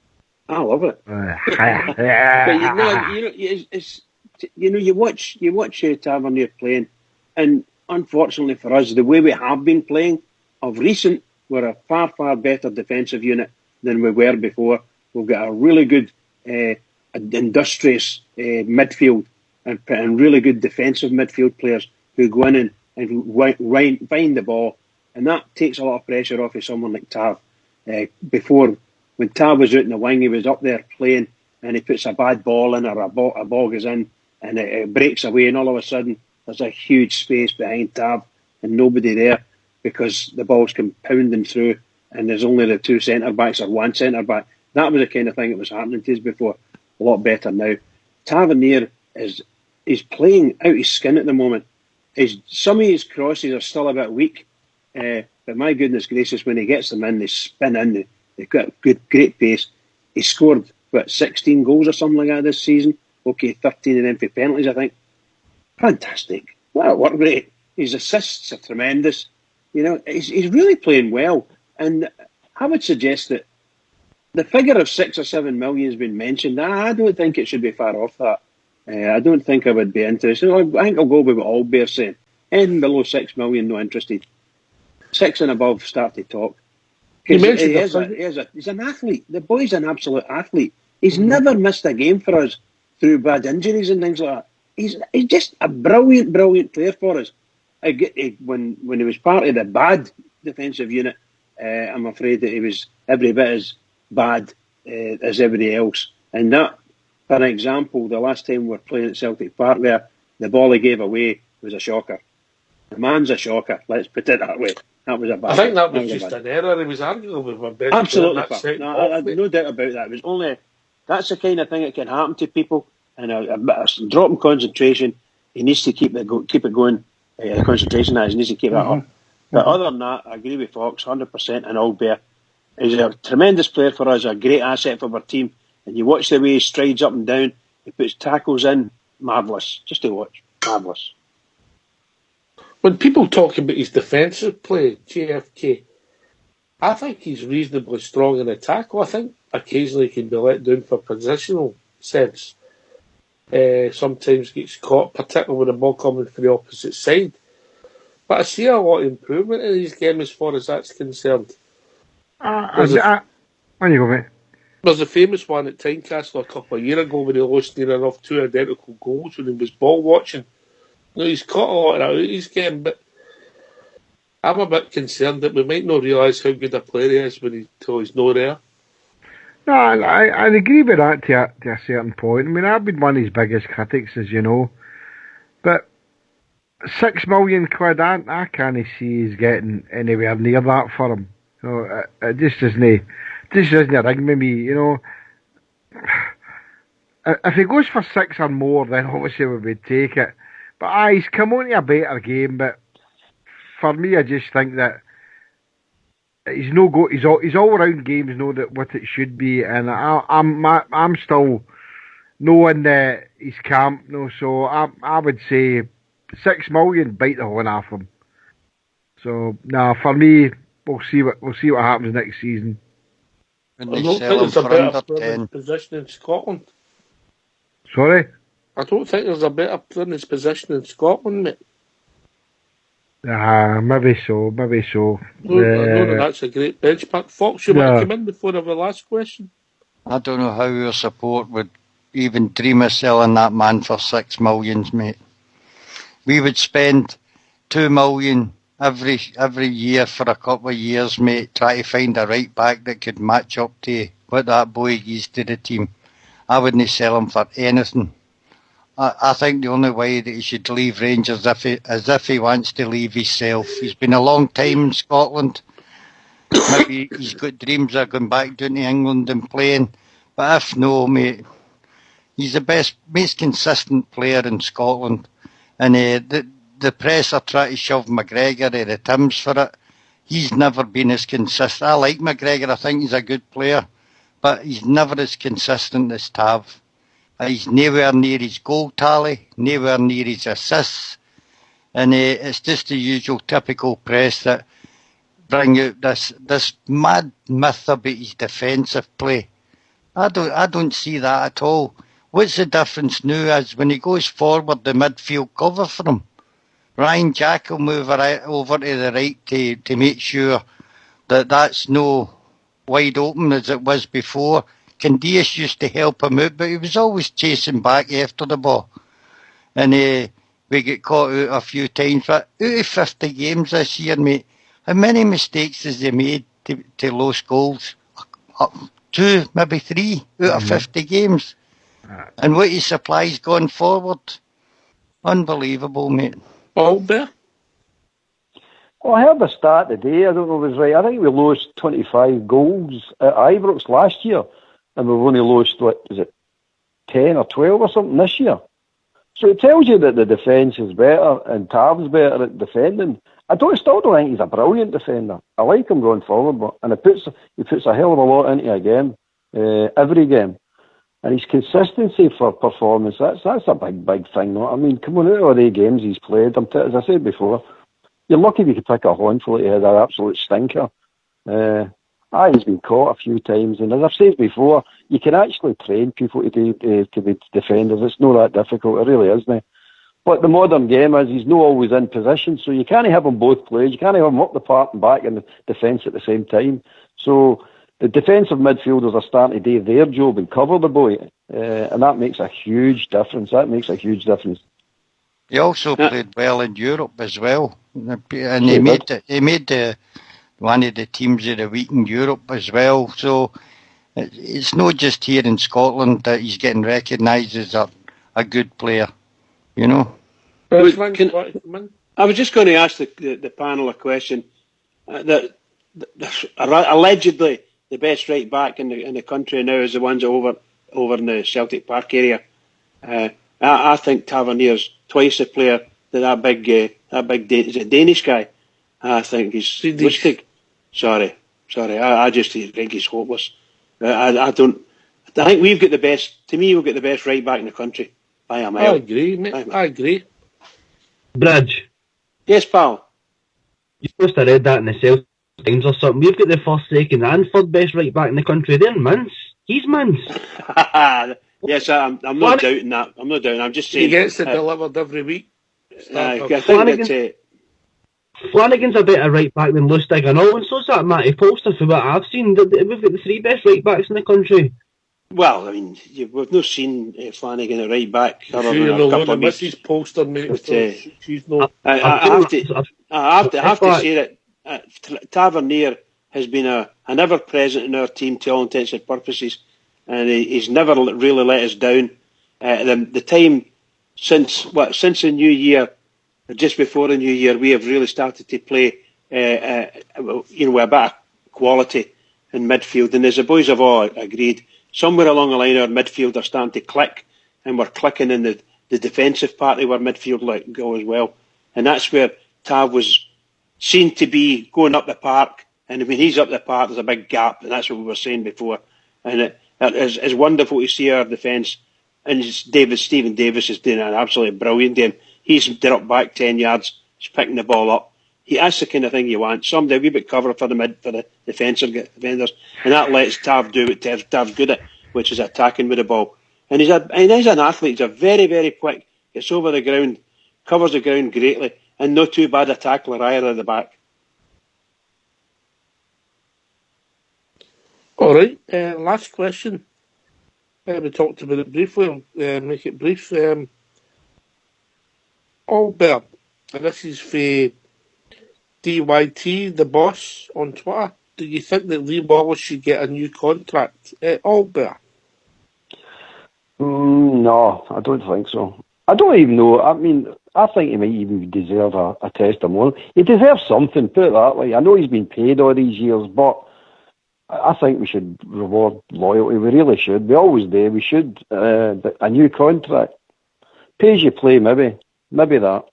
I love it. But you watch Tavernier playing, and unfortunately for us, the way we have been playing of recent, we're a far better defensive unit than we were before. We've got a really good, industrious midfield and really good defensive midfield players who go in and find the ball, and that takes a lot of pressure off of someone like Tav. Before, when Tav was out in the wing, he was up there playing, and he puts a bad ball in, or a ball goes in, and it breaks away, and all of a sudden there's a huge space behind Tav and nobody there, because the ball's come pounding through, and there's only the two centre backs or one centre back. That was the kind of thing that was happening to us before. A lot better now. Tavernier is playing out his skin at the moment. Some of his crosses are still a bit weak, but my goodness gracious, when he gets them in, they spin in. They've got great pace. He scored 16 goals or something like that this season. Okay, 13 of them for penalties, I think. Fantastic! What a work rate. His assists are tremendous. You know, he's really playing well. And I would suggest that the figure of 6 or 7 million has been mentioned. I don't think it should be far off that. I don't think I would be interested. I think I'll go with what Albert's saying. Anything below 6 million, no interested. 6 and above, start to talk. He's an athlete. The boy's an absolute athlete. He's never missed a game for us through bad injuries and things like that. He's just a brilliant player for us. When he was part of the bad defensive unit, I'm afraid that he was every bit as bad as everybody else. And that, for example, the last time we were playing at Celtic Park there, the ball he gave away was a shocker. The man's a shocker, let's put it that way. That was a bad. I think that was just an error. He was arguably my best. Absolutely, no doubt about that. It was only that's the kind of thing that can happen to people, and a drop in concentration. He needs to keep it going. the concentration that he needs to keep that up. But other than that, I agree with Fox 100%. And Albert is a tremendous player for us, a great asset for our team. And you watch the way he strides up and down, he puts tackles in, marvellous. Just to watch, marvellous. When people talk about his defensive play, JFK, I think he's reasonably strong in the tackle. I think occasionally he can be let down for positional sense. Sometimes gets caught, particularly with the ball coming from the opposite side. But I see a lot of improvement in his game as far as that's concerned. When you go, mate? There's a famous one at Tynecastle a couple of years ago when he lost near enough 2 identical goals when he was ball watching. You know, he's caught a lot of that out of his game, but I'm a bit concerned that we might not realise how good a player he is until he's not there. No, I agree with that to a certain point. I mean, I've been one of his biggest critics, as you know. But £6 million, I can't see he's getting anywhere near that for him. You know, it just isn't a ring with me, you know. If he goes for 6 or more, then obviously we would take it. But he's come on to a better game. But for me, I just think that his all-round game's not what it should be, and I'm still no in his camp, no. So I would say 6 million, bite the horn off him. So for me, we'll see what happens next season. I don't think there's a better player in his position in Scotland. Sorry? I don't think there's a better player in his position in Scotland, mate. Maybe so. I know that's a great benchmark. Fox, you want to come in before I have the last question? I don't know how our support would even dream of selling that man for 6 million, mate. We would spend 2 million every year for a couple of years, mate, try to find a right back that could match up to what that boy gives to the team. I wouldn't sell him for anything. I think the only way that he should leave Rangers is if he wants to leave himself. He's been a long time in Scotland. Maybe he's got dreams of going back down to England and playing. But if no, mate, he's the most consistent player in Scotland. And the press are trying to shove McGregor to the Timbs for it. He's never been as consistent. I like McGregor. I think he's a good player. But he's never as consistent as Tav. He's nowhere near his goal tally, nowhere near his assists. And it's just the usual typical press that bring out this mad myth about his defensive play. I don't see that at all. What's the difference now is when he goes forward, the midfield cover for him. Ryan Jack will move over to the right to make sure that that's no wide open as it was before. Candias used to help him out, but he was always chasing back after the ball. And we get caught out a few times. But out of 50 games this year, mate, how many mistakes has he made to lose goals? 2, maybe 3 out of 50 games. And what he supplies going forward, unbelievable, mate. Albert? Well, I heard the stat today, I don't know if it was right. I think we lost 25 goals at Ibrox last year, and we've only lost, 10 or 12 or something this year. So it tells you that the defence is better and Tav's better at defending. I still don't think he's a brilliant defender. I like him going forward, and he puts a hell of a lot into a game, every game. And his consistency for performance, that's a big thing. I mean, come on, out of all the games he's played, as I said before, you're lucky if you could pick a handful that he had an absolute stinker. He's been caught a few times, and as I've said before, you can actually train people to be defenders. It's not that difficult, it really isn't. But the modern game is he's not always in position, so you can't have them both played. You can't have them up the park and back in the defence at the same time. So the defensive midfielders are starting to do their job and cover the boy, and that makes a huge difference. He also played well in Europe as well, and he made one of the teams of the week in Europe as well. So it's not just here in Scotland that he's getting recognised as a good player, you know. I was just going to ask the panel a question. Allegedly, the best right back in the country now is the ones over in the Celtic Park area. I think Tavernier's twice the player that big that big is it Danish guy? I think he's Lustig. Sorry. I just think he's hopeless. I don't. I think we've got the best. To me, we've got the best right back in the country by a mile. I agree, mate. I agree. Bridge. Yes, pal. You must have read that in the Celtic Times or something. We've got the first, second, and third best right back in the country. They're mince. He's mince. Yes, I'm not doubting that. I'm not doubting. I'm just saying he gets it delivered every week. I think that. Flanagan's a better right back than Lustig and all, and so's that Matty Polster for what I've seen. We've got the three best right backs in the country. Well, I mean, we've not seen Flanagan at right back. Sure, you're not going to miss his Polster, mate. But, she's not. I have to say that Tavernier has been an ever-present in our team to all intents and purposes, and he's never really let us down. The time since the new year, just before the new year, we have really started to play, with a bit of quality in midfield. And as the boys have all agreed, somewhere along the line our midfield are starting to click, and we're clicking in the defensive part of our midfield go as well. And that's where Tav was seen to be going up the park. And when he's up the park, there's a big gap, and that's what we were saying before. And it is wonderful to see our defence. And Stephen Davis is doing an absolutely brilliant game. He's up back 10 yards. He's picking the ball up. That's the kind of thing you want. Somebody a wee bit cover for the defenders, and that lets Tav do what Tav's good at, which is attacking with the ball. And he's an athlete. He's a very, very quick. Gets over the ground, covers the ground greatly, and not too bad a tackler either at the back. All right. Last question. We talked about it briefly. I'll make it brief. Albert, and this is for DYT, the boss, on Twitter. Do you think that Lee Wallace should get a new contract? Albert? No, I don't think so. I don't even know. I mean, I think he might even deserve a testimonial. He deserves something, put it that way. I know he's been paid all these years, but I think we should reward loyalty. We really should. We always do. We should. But a new contract. Pay as you play, maybe. Maybe that.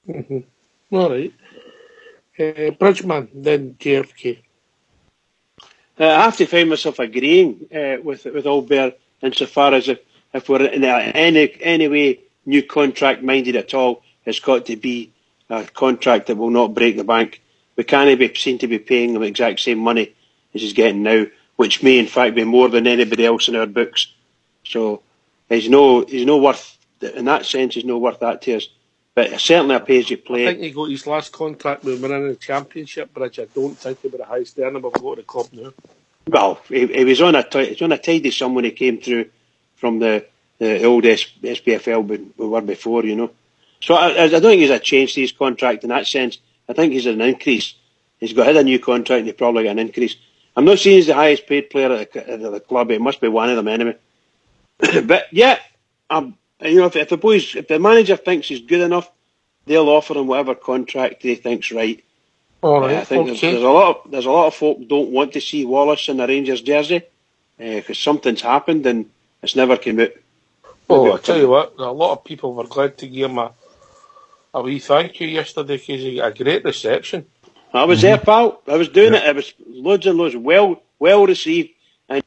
Mm-hmm. All right. Bridgman, then JFK. I have to find myself agreeing with Albert insofar as if we're in any way new contract minded at all, it's got to be a contract that will not break the bank. We can't be seen to be paying him the exact same money as he's getting now, which may in fact be more than anybody else in our books. So he's no worth, in that sense, he's no worth that to us. But certainly a pay as you play. I think he got his last contract when we were in the Championship, Bridge. I don't think he was the highest earner we've got at the club now. Well, he was on a tidy sum when he came through from the old SPFL we were before, you know. So I don't think he's a change to his contract in that sense. I think he's an increase. He's had a new contract and he probably got an increase. I'm not saying he's the highest paid player at the club. It must be one of them anyway. But yeah, if the manager thinks he's good enough, they'll offer him whatever contract he thinks right. All right. I think there's a lot of folk don't want to see Wallace in the Rangers jersey because something's happened and it's never come out. Oh, I'll tell you what, a lot of people were glad to give him a wee thank you yesterday because he got a great reception. I was there, pal. I was doing it. It was loads and loads, well received. And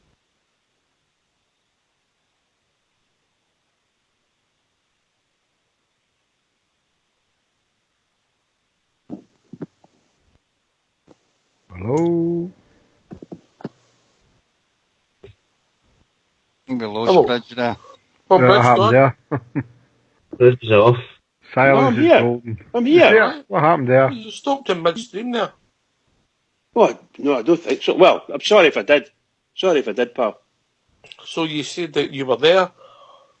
hello. I think we lost Bridge there. What happened there? Bridge is off. Silence is golden. I'm here. What happened there? You stopped in midstream there. What? No, I don't think so. Well, I'm sorry if I did. Pal. So you said that you were there?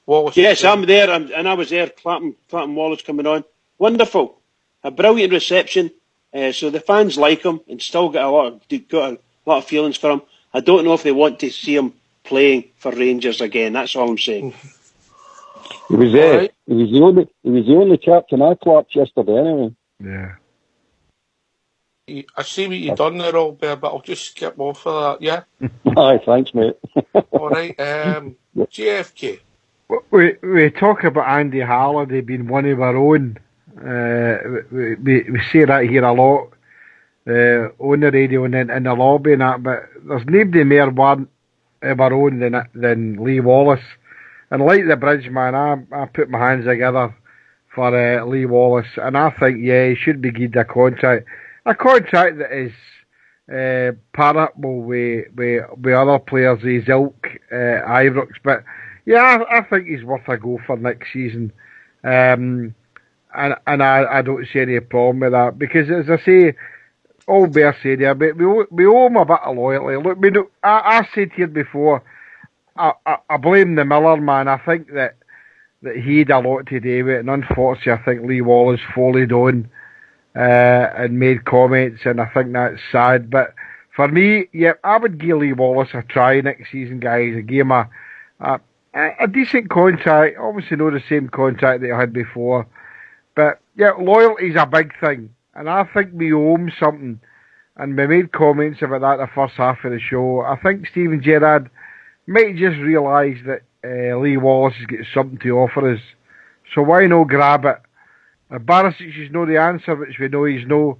Wallace? Yes, I'm there, and I was there. Clapton Wallace coming on. Wonderful. A brilliant reception. So the fans like him and still got a lot of feelings for him. I don't know if they want to see him playing for Rangers again. That's all I'm saying. He was there. Right. He was the only captain I clapped yesterday anyway. Yeah. I see what you've done there, Albert, but I'll just skip off of that, yeah? Aye, thanks, mate. All right, JFK. We talk about Andy Halliday being one of our own. We say that here a lot on the radio and in the lobby and that, but there's nobody more one of our own than Lee Wallace. And like the bridge man, I put my hands together for Lee Wallace, and I think he should be given a contract that is parable with other players, his ilk, Ibrox. But yeah, I think he's worth a go for next season. And I don't see any problem with that, because as I say, all bear said there, but we owe him a bit of loyalty. Look, I said here before, I blame the Miller man. I think that he had a lot to do with it, and unfortunately I think Lee Wallace followed on and made comments, and I think that's sad. But for me, yeah, I would give Lee Wallace a try next season, guys. I give him a decent contract, obviously not the same contract that he had before, but yeah, loyalty's a big thing, and I think we owe him something, and we made comments about that the first half of the show. I think Steven Gerrard might just realise that Lee Wallace has got something to offer us, so why not grab it? If Barisic is no the answer, which we know he's no,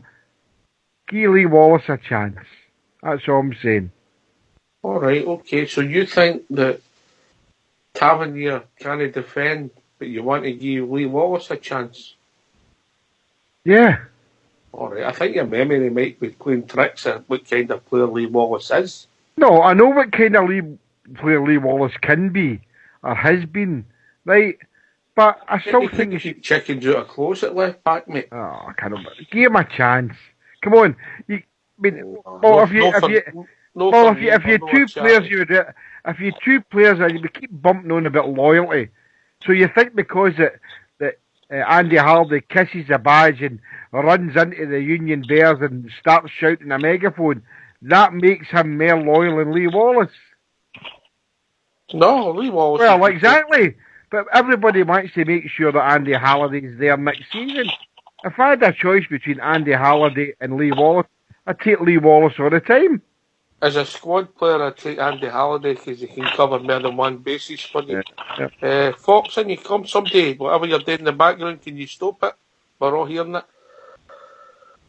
give Lee Wallace a chance. That's all I'm saying. Alright, okay, so you think that Tavernier can't defend, but you want to give Lee Wallace a chance? Yeah. Alright, I think your memory might be playing tricks at what kind of player Lee Wallace is. No, I know what kind of player Lee Wallace can be, or has been, right? But I still think you keep chickens out of close at left back, mate. Oh, I can't. Give him a chance. Come on. If you two players and we keep bumping on about loyalty, so you think because that Andy Halliday kisses a badge and runs into the Union Bears and starts shouting a megaphone, that makes him more loyal than Lee Wallace? No, Lee Wallace. Well, exactly. But everybody wants to make sure that Andy Halliday's there next season. If I had a choice between Andy Halliday and Lee Wallace, I'd take Lee Wallace all the time. As a squad player, I'd take Andy Halliday because he can cover more than one basis for you. Yeah. Fox, in you come someday. Whatever you're doing in the background, can you stop it? We're all hearing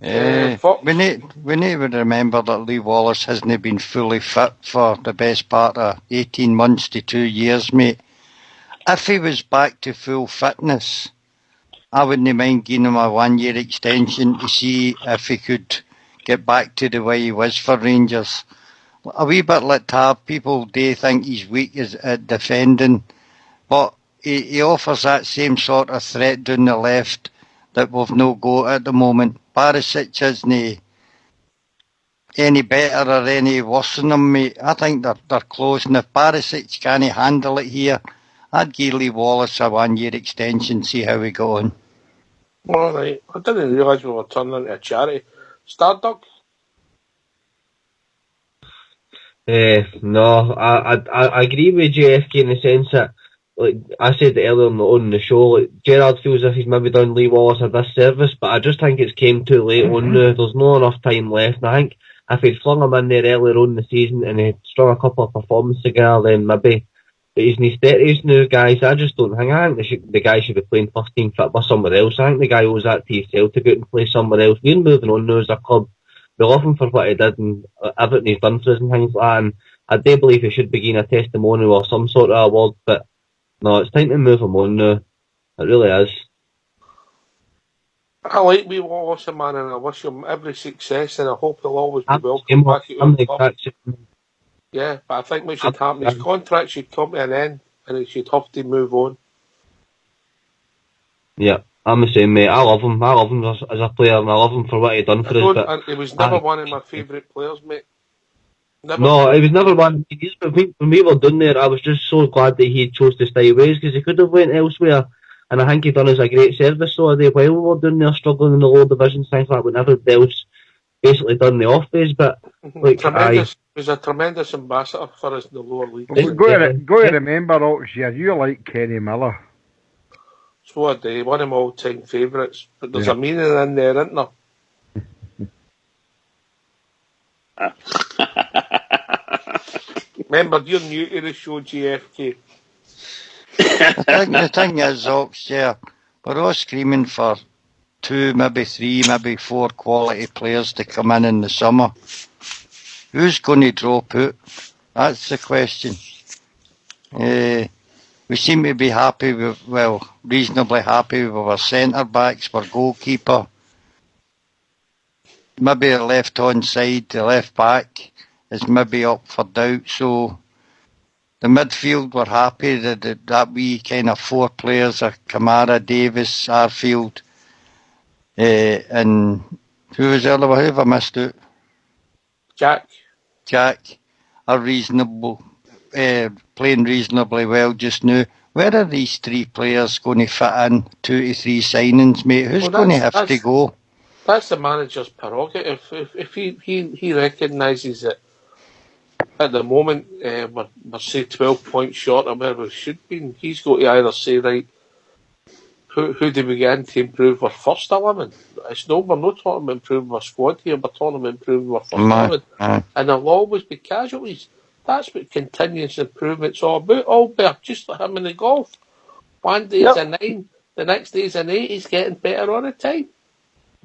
it. Fox. We need to remember that Lee Wallace hasn't been fully fit for the best part of 18 months to 2 years, mate. If he was back to full fitness, I wouldn't mind giving him a 1 year extension to see if he could get back to the way he was for Rangers. A wee bit like Tab, people do think he's weak at defending, but he offers that same sort of threat down the left that we've no got at the moment. Barisic isn't any better or any worse than him, mate. I think they're close, and if Barisic can't handle it here, I'd give Lee Wallace a 1 year extension, see how we go on. Alright, I didn't realise we were turning into a charity. Stardog? No, I agree with JFK in the sense that, like I said earlier on the show, like Gerrard feels as if he's maybe done Lee Wallace a disservice, but I just think it's came too late on now. There's not enough time left, and I think if he'd flung him in there earlier on in the season and he'd strung a couple of performances together, then maybe. But he's in his 30s now, guys. I just don't think. I think the guy should be playing first team football somewhere else. I think the guy owes that to himself to go out and play somewhere else. We're moving on now as a club. We love him for what he did and everything he's done for us and things like that. And I do believe he should be getting a testimonial or some sort of award. But no, it's time to move him on now. It really is. I like Lee Wallace, man, and I wish him every success, and I hope he'll always be welcome back at our club. Yeah, but I think what should happen, his contract should come to an end and he should have to move on. Yeah, I'm the same, mate. I love him as a player, and I love him for what he done for us. But he was never one of my favourite players, mate. No, he was never one of my favourites, but when we were down there, I was just so glad that he chose to stay away, because he could have went elsewhere, and I think he done us a great service so while we were down there struggling in the lower divisions, things like that, when everybody else basically done the off base, but like he was a tremendous ambassador for us in the lower league. Go to remember, Oxford, you like Kenny Miller. So I do, one of my all-time favourites, but there's a meaning in there, isn't there? Remember, you're new to the show, GFK. The thing is, Ox, yeah, we're all screaming for 2, maybe 3, maybe 4 quality players to come in the summer. Who's going to drop out? That's the question. We seem to be happy with, reasonably happy with our centre-backs, our goalkeeper. Maybe the left-hand side, the left-back, is maybe up for doubt. So the midfield, we're happy that we kind of 4 players are Kamara, Davis, Arfield, and who was the other one? Who have I missed out? Jack are reasonable, playing reasonably well just now. Where are these 3 players going to fit in? 2 to 3 signings, mate? Who's going to have to go? That's the manager's prerogative. If he recognises that at the moment we're say 12 points short of where we should be, he's got to either say, right, who do we get in to improve our first 11? We're not talking about improving our squad here, we're talking about improving our first 11. And there'll always be casualties. That's what continuous improvement's all about. Albert, just like him in the golf. One day is a 9, the next day is an 8, he's getting better all the time.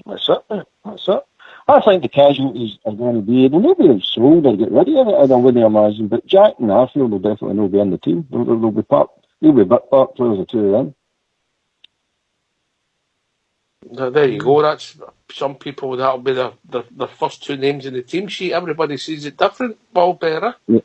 That's it, mate. That's it. I think the casualties are going to be, they'll not be sold or get rid of it, I wouldn't imagine, but Jack and Arfield will definitely not be in the team. They'll be part players, the 2 of them. There you go. That's some people. That'll be the first 2 names in the team sheet. Everybody sees it different. Ball bearer. Yeah.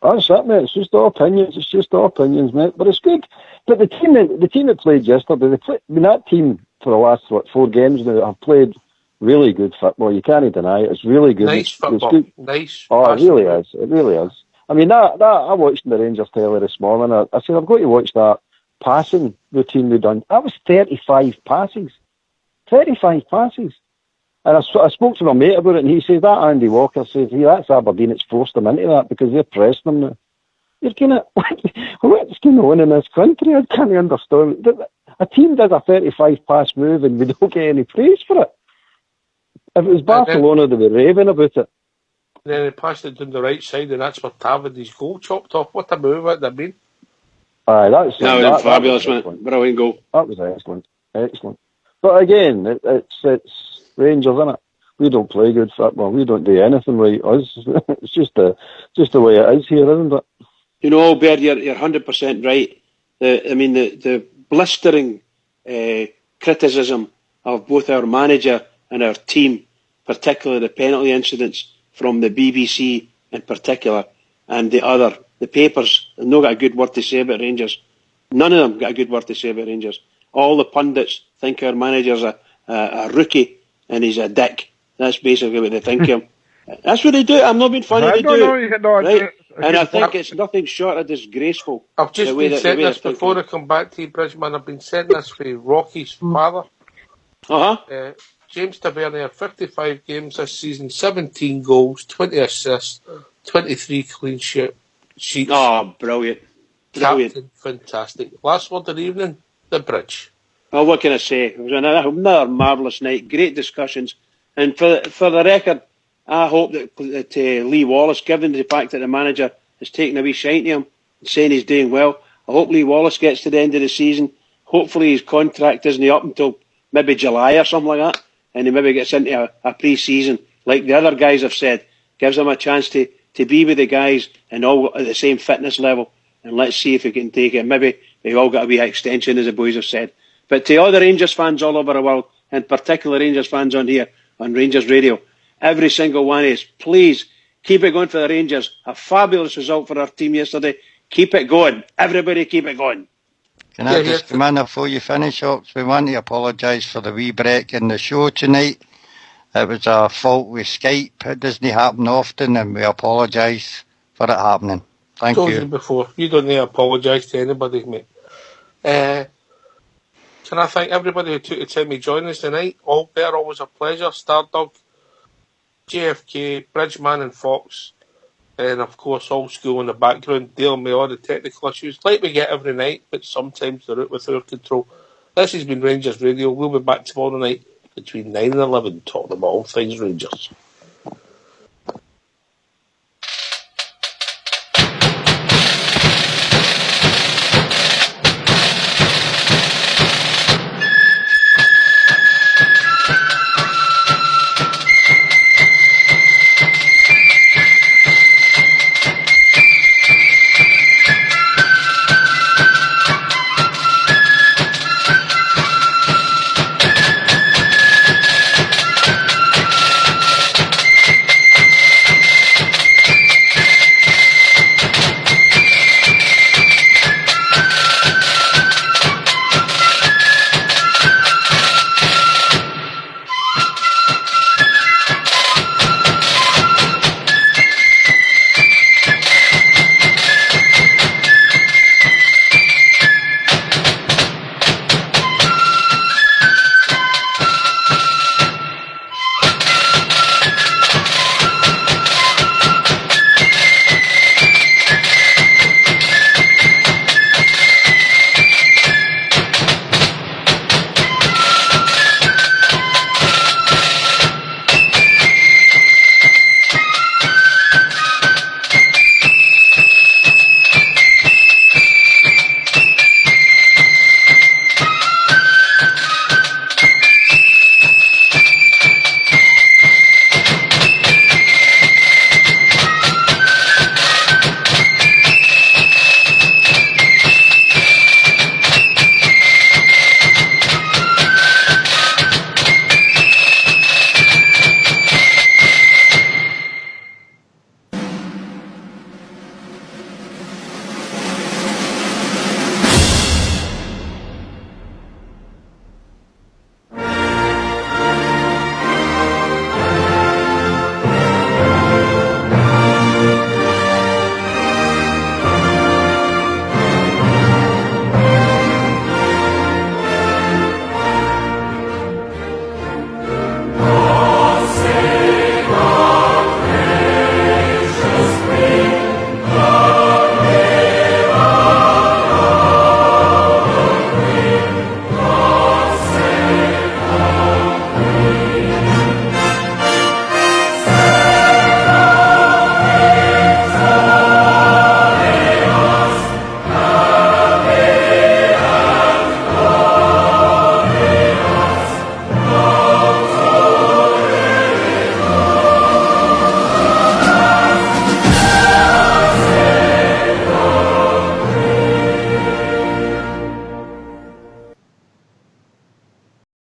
That's it, mate. It's just all opinions. It's just all opinions, mate. But it's good. But the team that played yesterday, that team for the last 4 games now have played really good football. You can't deny it. It's really good. Nice football. Good. Nice. Oh, it really is. It really is. I mean, that I watched the Rangers telly this morning. I said I've got to watch that passing routine they done. That was 35 passes. 35 passes. And I spoke to my mate about it, and he says that Andy Walker says, that's Aberdeen, it's forced them into that because they're pressing them now. You're kind of, what's going on in this country? I can't understand. A team does a 35 pass move and we don't get any praise for it. If it was Barcelona, they'd be raving about it. Then he passed it down the right side, and that's where Taverdy's goal chopped off. What a move, what I mean. Aye, that was fabulous, man. Brilliant goal. That was excellent. Excellent. But again, it's Rangers, isn't it? We don't play good football. We don't do anything right. It's just the way it is here, isn't it? You know, Albert, you're 100% right. The blistering criticism of both our manager and our team, particularly the penalty incidents from the BBC in particular, and the papers, they've not got a good word to say about Rangers. None of them got a good word to say about Rangers. All the pundits think our manager's a rookie and he's a dick. That's basically what they think of him. That's what they do. I'm not being funny. They do. Right? And I think it's nothing short of disgraceful. I've just been saying this before I come back to you, Bridgman. I've been saying this for Rocky's father. James Tavernier, 55 games this season, 17 goals, 20 assists, 23 clean sheets. Oh, brilliant. Captain, fantastic. Last word of the evening, the bridge. Well, what can I say? It was another marvellous night, great discussions. And for the record, I hope that Lee Wallace, given the fact that the manager has taken a wee shine to him, saying he's doing well, I hope Lee Wallace gets to the end of the season. Hopefully his contract isn't up until maybe July or something like that, and he maybe gets into a pre-season, like the other guys have said, gives him a chance to be with the guys and all at the same fitness level, and let's see if he can take it. Maybe they all got a wee extension, as the boys have said. But to all the Rangers fans all over the world, and particularly Rangers fans on here, on Rangers Radio, every single one is, please keep it going for the Rangers. A fabulous result for our team yesterday. Keep it going. Everybody keep it going. Can I just come in before you finish, Ox? We want to apologise for the wee break in the show tonight. It was a fault with Skype. It doesn't happen often, and we apologise for it happening. Thank you. I told you before, you don't need to apologise to anybody, mate. Can I thank everybody who took the time to join us tonight? Albert, always a pleasure. Stardog, JFK, Bridgeman and Fox, and of course Old School in the background dealing with all the technical issues like we get every night, but sometimes they're out with our control. This has been Rangers Radio. We'll be back tomorrow night between 9 and 11 talking about all things Rangers.